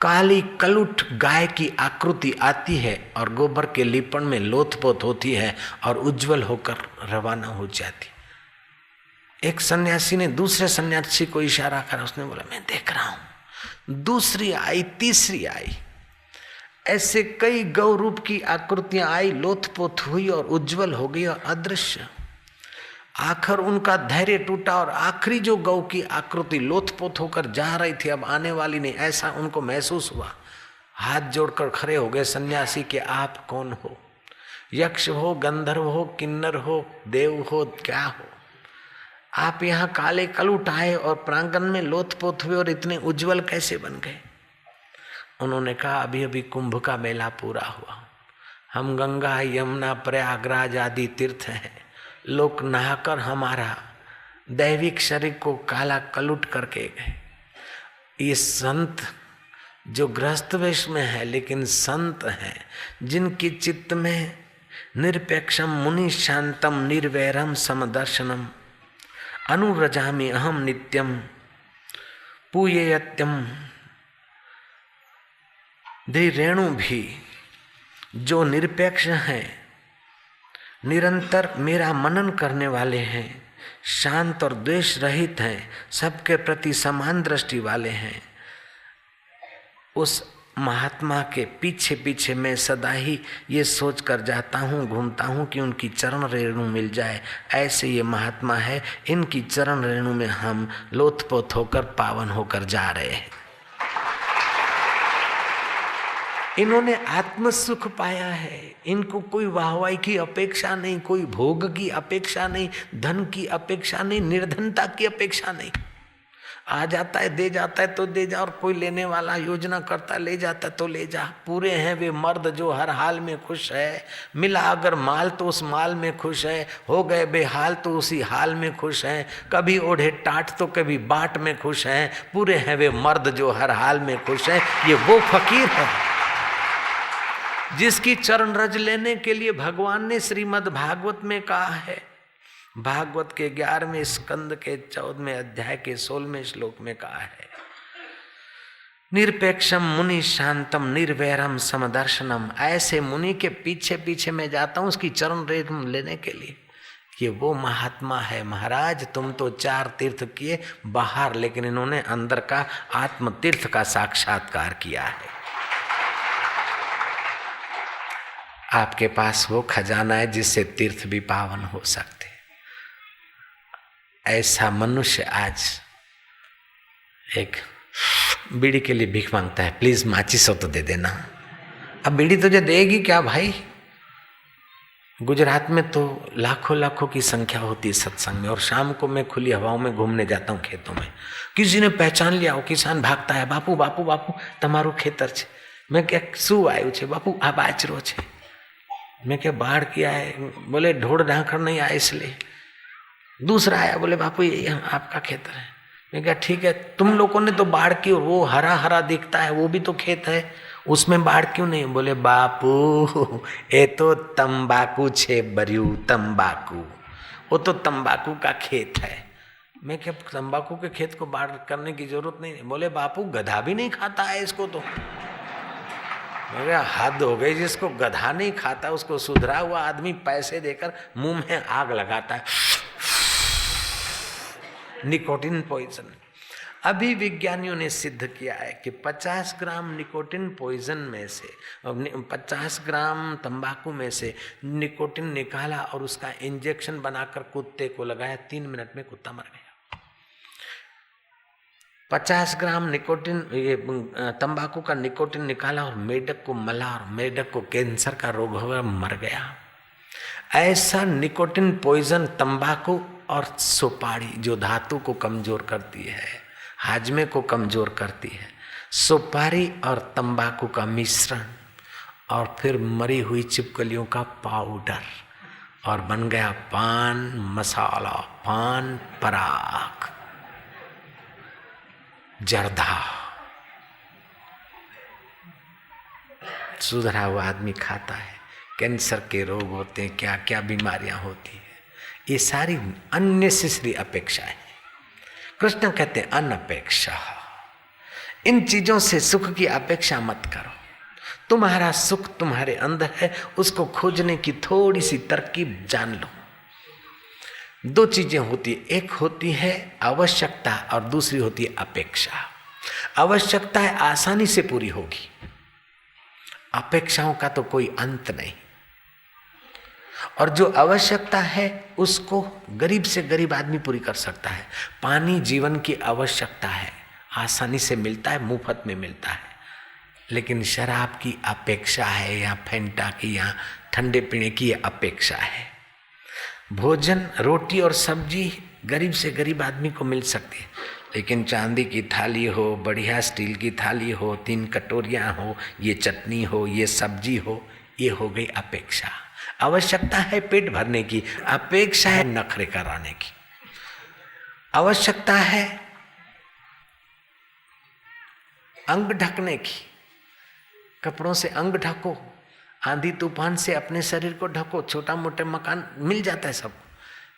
Speaker 1: काली कलुठ गाय की आकृति आती है और गोबर के लीपण में लोथपोथ होती है और उज्जवल होकर रवाना हो जाती। एक सन्यासी ने दूसरे सन्यासी को इशारा करा, उसने बोला मैं देख रहा हूं। दूसरी आई, तीसरी आई, ऐसे कई गौ रूप की आकृतियां आई, लोथपोथ हुई और उज्जवल हो गई और अदृश्य। आखिर उनका धैर्य टूटा और आखिरी जो गौ की आकृति लोथपोथ होकर जा रही थी अब आने वाली नहीं, ऐसा उनको महसूस हुआ। हाथ जोड़कर खड़े हो गए सन्यासी कि आप कौन हो? यक्ष हो, गंधर्व हो, किन्नर हो, देव हो, क्या हो? आप यहाँ काले कलुठ आए और प्रांगण में लोथपोथ हुए और इतने उज्जवल कैसे बन गए? उन्होंने कहा अभी अभी कुंभ का मेला पूरा हुआ। हम गंगा, यमुना, प्रयागराज आदि तीर्थ हैं, लोग नहाकर हमारा दैविक शरीर को काला कलुट करके गए। ये संत जो गृहस्थ वेश में है लेकिन संत हैं, जिनकी चित्त में निरपेक्षम मुनि शांतम निर्वैरम समदर्शनम अनुव्रजामि अहम नित्यम पूयेयत्यम रेणु भी जो निरपेक्ष हैं, निरंतर मेरा मनन करने वाले हैं, शांत और द्वेष रहित हैं, सबके प्रति समान दृष्टि वाले हैं, उस महात्मा के पीछे पीछे मैं सदा ही ये सोच कर जाता हूँ, घूमता हूँ कि उनकी चरण रेणु मिल जाए। ऐसे ये महात्मा है, इनकी चरण रेणु में हम लोथपोथ होकर पावन होकर जा रहे हैं। इन्होंने आत्म सुख पाया है। इनको कोई वाहवाही की अपेक्षा नहीं, कोई भोग की अपेक्षा नहीं, धन की अपेक्षा नहीं, निर्धनता की अपेक्षा नहीं। आ जाता है, दे जाता है तो दे जा, और कोई लेने वाला योजना करता है, ले जाता है तो ले जा। पूरे हैं वे मर्द जो हर हाल में खुश है। मिला अगर माल तो उस माल में खुश है, हो गए बेहाल तो उसी हाल में खुश हैं। कभी ओढ़े टाट तो कभी बाट में खुश हैं। पूरे हैं वे मर्द जो हर हाल में खुश हैं। ये वो फकीर है जिसकी चरण रज लेने के लिए भगवान ने श्रीमद् भागवत में कहा है। भागवत के 11वें स्कंद के 14वें अध्याय के 16वें श्लोक में कहा है, निरपेक्षम मुनि शांतम निर्वैरम समदर्शनम। ऐसे मुनि के पीछे पीछे मैं जाता हूं उसकी चरण रेणु लेने के लिए। ये वो महात्मा है। महाराज तुम तो 4 तीर्थ किए बाहर, लेकिन इन्होंने अंदर का आत्म तीर्थ का साक्षात्कार किया है। आपके पास वो खजाना है जिससे तीर्थ भी पावन हो सकते। ऐसा मनुष्य आज एक बीड़ी के लिए भीख मांगता है, प्लीज माचिस हो तो दे देना। अब बीड़ी तुझे देगी क्या भाई? गुजरात में तो लाखों लाखों की संख्या होती है सत्संग में, और शाम को मैं खुली हवाओं में घूमने जाता हूँ खेतों में। किसी ने पहचान लिया हो, किसान भागता है, बापू बापू बापू तमारू खेतर छे। मैं क्या શું આવ્યું છે બાપू? આ બાજરો છે। मैं क्या बाढ़ किया है? बोले ढोड़ ढांकड़ नहीं आया इसलिए। दूसरा आया, बोले बापू ये आपका खेतर है। मैं क्या ठीक है, तुम लोगों ने तो बाढ़ की, और वो हरा हरा दिखता है वो भी तो खेत है, उसमें बाढ़ क्यों नहीं? बोले बापू ये तो तंबाकू छे, बरियू तंबाकू। वो तो तंबाकू का खेत है। मैं क्या तंबाकू के खेत को बाढ़ करने की जरूरत नहीं। बोले बापू गधा भी नहीं खाता है इसको तो। मैं हद हो गई, जिसको गधा नहीं खाता उसको सुधरा हुआ आदमी पैसे देकर मुंह में आग लगाता है। Nicotine poison. अभी विज्ञानियों ने सिद्ध किया है कि 50 ग्राम निकोटिन पॉइजन में से 50 ग्राम तंबाकू में से निकोटिन निकाला और उसका इंजेक्शन बनाकर कुत्ते को लगाया, 3 मिनट में कुत्ता मर गया। 50 ग्राम निकोटिन तंबाकू का निकोटिन निकाला और मेढक को मला और मेढक को कैंसर का रोग हुआ, मर गया। ऐसा निकोटिन पॉइजन तंबाकू और सुपारी जो धातु को कमजोर करती है, हाजमे को कमजोर करती है, सुपारी और तंबाकू का मिश्रण और फिर मरी हुई छिपकलियों का पाउडर और बन गया पान मसाला, पान पराग, जर्दा। सुधरा हुआ आदमी खाता है, कैंसर के रोग होते हैं, क्या क्या बीमारियां होती है। ये सारी अननेसेसरी अपेक्षा है। कृष्ण कहते हैं अनपेक्षा। इन चीजों से सुख की अपेक्षा मत करो। तुम्हारा सुख तुम्हारे अंदर है, उसको खोजने की थोड़ी सी तरकीब जान लो। 2 चीजें होती है, एक होती है आवश्यकता और दूसरी होती है अपेक्षा। आवश्यकता है आसानी से पूरी होगी, अपेक्षाओं का तो कोई अंत नहीं। और जो आवश्यकता है उसको गरीब से गरीब आदमी पूरी कर सकता है। पानी जीवन की आवश्यकता है, आसानी से मिलता है, मुफ्त में मिलता है। लेकिन शराब की अपेक्षा है, या फेंटा की, या ठंडे पीने की अपेक्षा है। भोजन रोटी और सब्जी गरीब से गरीब आदमी को मिल सकती है, लेकिन चांदी की थाली हो, बढ़िया स्टील की थाली हो, 3 कटोरियाँ हो, ये चटनी हो, ये सब्जी हो, ये हो गई अपेक्षा। आवश्यकता है पेट भरने की, अपेक्षा है नखरे कराने की। आवश्यकता है अंग ढकने की, कपड़ों से अंग ढको, आंधी तूफान से अपने शरीर को ढको। छोटा मोटे मकान मिल जाता है सब,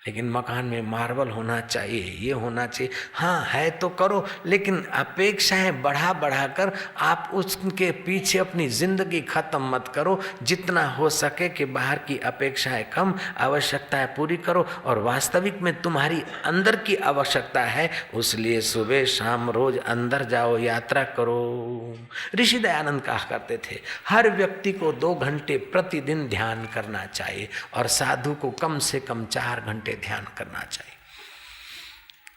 Speaker 1: लेकिन मकान में मार्बल होना चाहिए, ये होना चाहिए। हाँ है तो करो, लेकिन अपेक्षाएं बढ़ा बढ़ाकर आप उसके पीछे अपनी जिंदगी खत्म मत करो। जितना हो सके कि बाहर की अपेक्षाएं कम, आवश्यकताएं पूरी करो। और वास्तविक में तुम्हारी अंदर की आवश्यकता है, उसलिए सुबह शाम रोज अंदर जाओ, यात्रा करो। ऋषि दयानंद कहा करते थे, हर व्यक्ति को 2 घंटे प्रतिदिन ध्यान करना चाहिए और साधु को कम से कम 4 घंटे ध्यान करना चाहिए।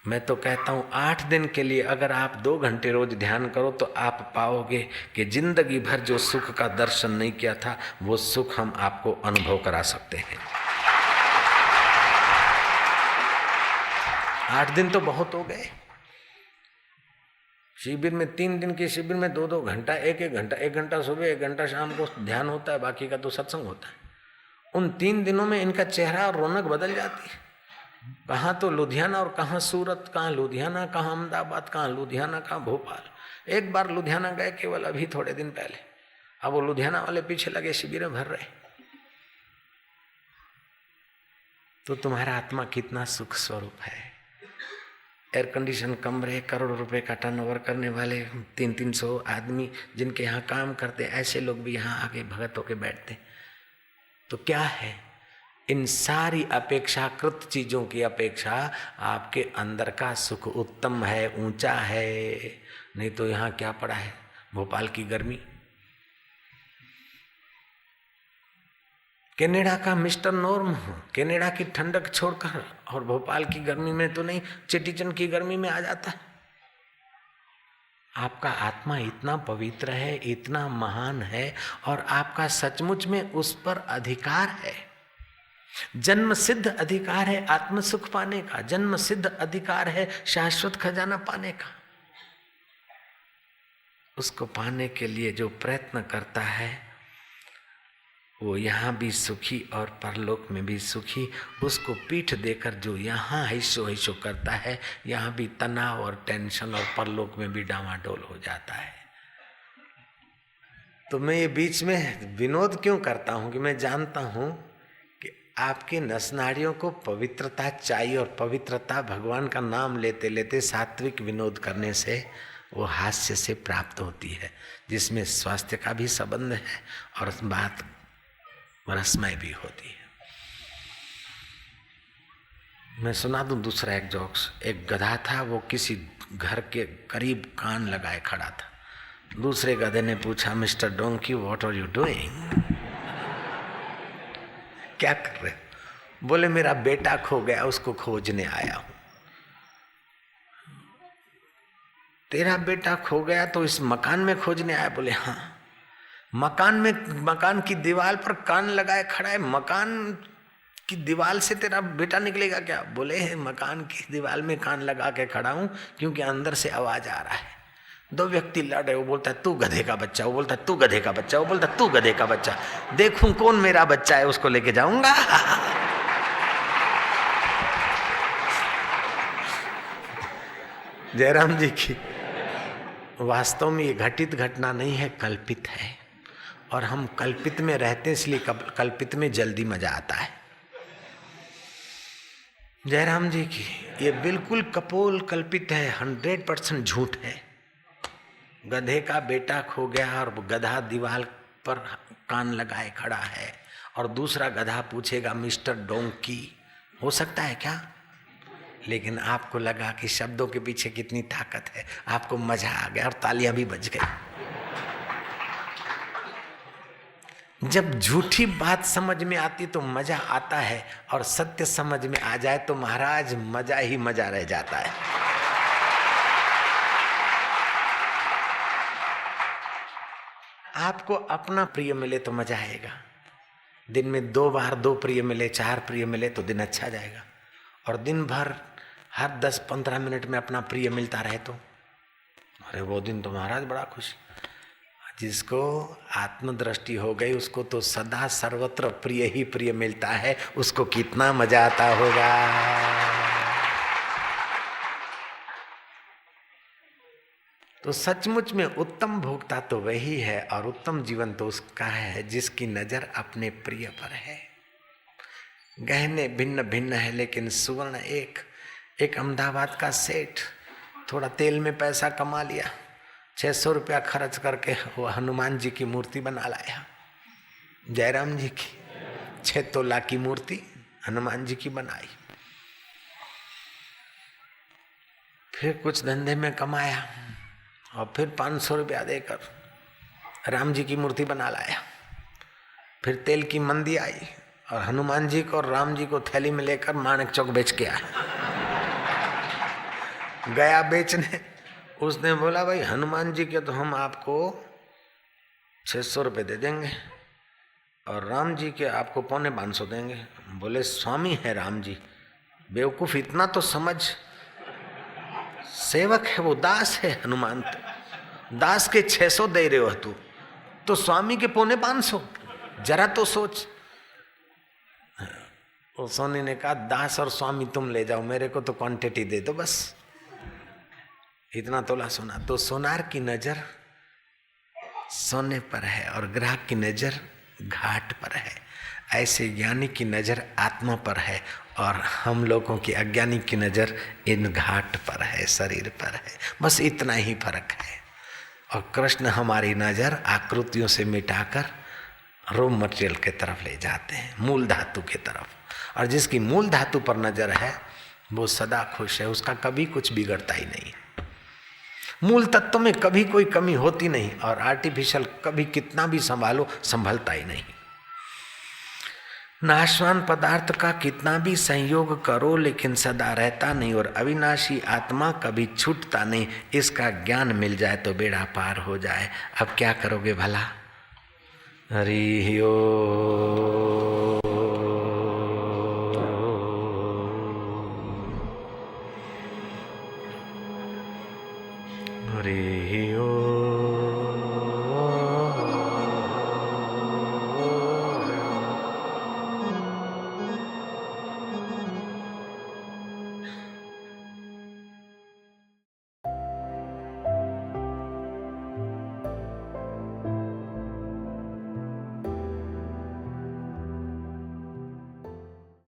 Speaker 1: मैं तो कहता हूं 8 दिन के लिए अगर आप 2 घंटे रोज ध्यान करो तो आप पाओगे कि जिंदगी भर जो सुख का दर्शन नहीं किया था वो सुख हम आपको अनुभव करा सकते हैं। 8 दिन तो बहुत हो गए। शिविर में 3 दिन के शिविर में 2-2 घंटा, 1-1 घंटा, 1 घंटा सुबह, 1 घंटा शाम को ध्यान होता है, बाकी का तो सत्संग होता है। उन 3 दिनों में इनका चेहरा और रौनक बदल जाती है। कहाँ तो लुधियाना और कहाँ सूरत, कहाँ लुधियाना, कहाँ अहमदाबाद, कहाँ लुधियाना, कहाँ भोपाल। एक बार लुधियाना गए केवल अभी थोड़े दिन पहले, अब वो लुधियाना वाले पीछे लगे शिविर भर रहे। तो तुम्हारा आत्मा कितना सुख स्वरूप है। एयर कंडीशन कमरे, करोड़ों रुपए का टर्नओवर करने वाले 300-300 आदमी जिनके यहाँ काम करते, ऐसे लोग भी यहाँ आके भगत होके बैठते। तो क्या है, इन सारी अपेक्षाकृत चीजों की अपेक्षा आपके अंदर का सुख उत्तम है, ऊंचा है। नहीं तो यहाँ क्या पड़ा है, भोपाल की गर्मी, कनाडा का मिस्टर नॉर्म, कनाडा की ठंडक छोड़कर और भोपाल की गर्मी में तो नहीं, चेटीचंड की गर्मी में आ जाता है। आपका आत्मा इतना पवित्र है, इतना महान है, और आपका सचमुच में उस पर अधिकार है। जन्म सिद्ध अधिकार है आत्म सुख पाने का, जन्म सिद्ध अधिकार है शाश्वत खजाना पाने का। उसको पाने के लिए जो प्रयत्न करता है वो यहाँ भी सुखी और परलोक में भी सुखी। उसको पीठ देकर जो यहाँ हिस्सो हिस्सो करता है, यहाँ भी तनाव और टेंशन, और परलोक में भी डामाडोल हो जाता है। तो मैं ये बीच में विनोद क्यों करता हूँ कि मैं जानता हूँ कि आपकी नसनाड़ियों को पवित्रता चाहिए, और पवित्रता भगवान का नाम लेते लेते सात्विक विनोद करने से वो हास्य से प्राप्त होती है, जिसमें स्वास्थ्य का भी संबंध है और बात रसमय भी होती है। मैं सुना दूं दूसरा एक जोक्स। एक गधा था, वो किसी घर के करीब कान लगाए खड़ा था। दूसरे गधे ने पूछा, mister donkey what are you doing? क्या कर रहे? बोले मेरा बेटा खो गया, उसको खोजने आया हूं। तेरा बेटा खो गया तो इस मकान में खोजने आया? बोले हाँ। मकान की दीवार पर कान लगाए खड़ा है, मकान की दीवार से तेरा बेटा निकलेगा क्या? बोले मकान की दीवार में कान लगा के खड़ा हूं क्योंकि अंदर से आवाज आ रहा है। दो व्यक्ति लड़ रहे, वो बोलता है तू गधे का बच्चा, वो बोलता है तू गधे का बच्चा, वो बोलता है तू गधे का बच्चा, देखूं कौन मेरा बच्चा है, उसको लेके जाऊंगा। जयराम जी की वास्तव में ये घटित घटना नहीं है, कल्पित है, और हम कल्पित में रहते हैं, इसलिए कल्पित में जल्दी मजा आता है। जयराम जी की ये बिल्कुल कपोल कल्पित है, 100% झूठ है। गधे का बेटा खो गया और गधा दीवार पर कान लगाए खड़ा है, और दूसरा गधा पूछेगा मिस्टर डोंकी, हो सकता है क्या? लेकिन आपको लगा कि शब्दों के पीछे कितनी ताकत है, आपको मजा आ गया और तालियां भी बज गई। जब झूठी बात समझ में आती तो मजा आता है, और सत्य समझ में आ जाए तो महाराज मजा ही मजा रह जाता है। आपको अपना प्रिय मिले तो मजा आएगा। दिन में 2 बार 2 प्रिय मिले, 4 प्रिय मिले तो दिन अच्छा जाएगा। और दिन भर हर 10-15 मिनट में अपना प्रिय मिलता रहे तो अरे वो दिन तो महाराज बड़ा खुश। जिसको आत्मदृष्टि हो गई उसको तो सदा सर्वत्र प्रिय ही प्रिय मिलता है, उसको कितना मजा आता होगा। तो सचमुच में उत्तम भोक्ता तो वही है, और उत्तम जीवन तो उसका है जिसकी नजर अपने प्रिय पर है। गहने भिन्न भिन्न है लेकिन सुवर्ण एक। एक अहमदाबाद का सेठ थोड़ा तेल में पैसा कमा लिया, 600 रुपया खर्च करके वो हनुमान जी की मूर्ति बना लाया। जयराम जी की 6 तोला की मूर्ति हनुमान जी की बनाई। फिर कुछ धंधे में कमाया और फिर 500 रुपया देकर राम जी की मूर्ति बना लाया। फिर तेल की मंदी आई और हनुमान जी को और राम जी को थैली में लेकर माणक चौक बेच के आया। गया बेचने, उसने बोला भाई हनुमान जी के तो हम आपको 600 रुपये दे देंगे और राम जी के आपको 450 देंगे। बोले स्वामी है राम जी, बेवकूफ इतना तो समझ, सेवक है वो, दास है हनुमान, तो दास के 600 दे रहे हो तू, तो स्वामी के 450, जरा तो सोच। उस सोनी ने कहा दास और स्वामी तुम ले जाओ, मेरे को तो क्वांटिटी दे दो बस, इतना तोला सोना। तो सोनार की नजर सोने पर है और ग्राहक की नजर घाट पर है। ऐसे ज्ञानी की नजर आत्मा पर है और हम लोगों की अज्ञानी की नजर इन घाट पर है, शरीर पर है। बस इतना ही फर्क है। और कृष्ण हमारी नजर आकृतियों से मिटाकर रॉ मटेरियल के तरफ ले जाते हैं, मूल धातु की तरफ। और जिसकी मूल धातु पर नजर है वो सदा खुश है, उसका कभी कुछ बिगड़ता ही नहीं। मूल तत्व में कभी कोई कमी होती नहीं और आर्टिफिशियल कभी कितना भी संभालो संभलता ही नहीं। नाशवान पदार्थ का कितना भी संयोग करो लेकिन सदा रहता नहीं, और अविनाशी आत्मा कभी छूटता नहीं। इसका ज्ञान मिल जाए तो बेड़ा पार हो जाए। अब क्या करोगे भला? हरि ओम, हरि ओम।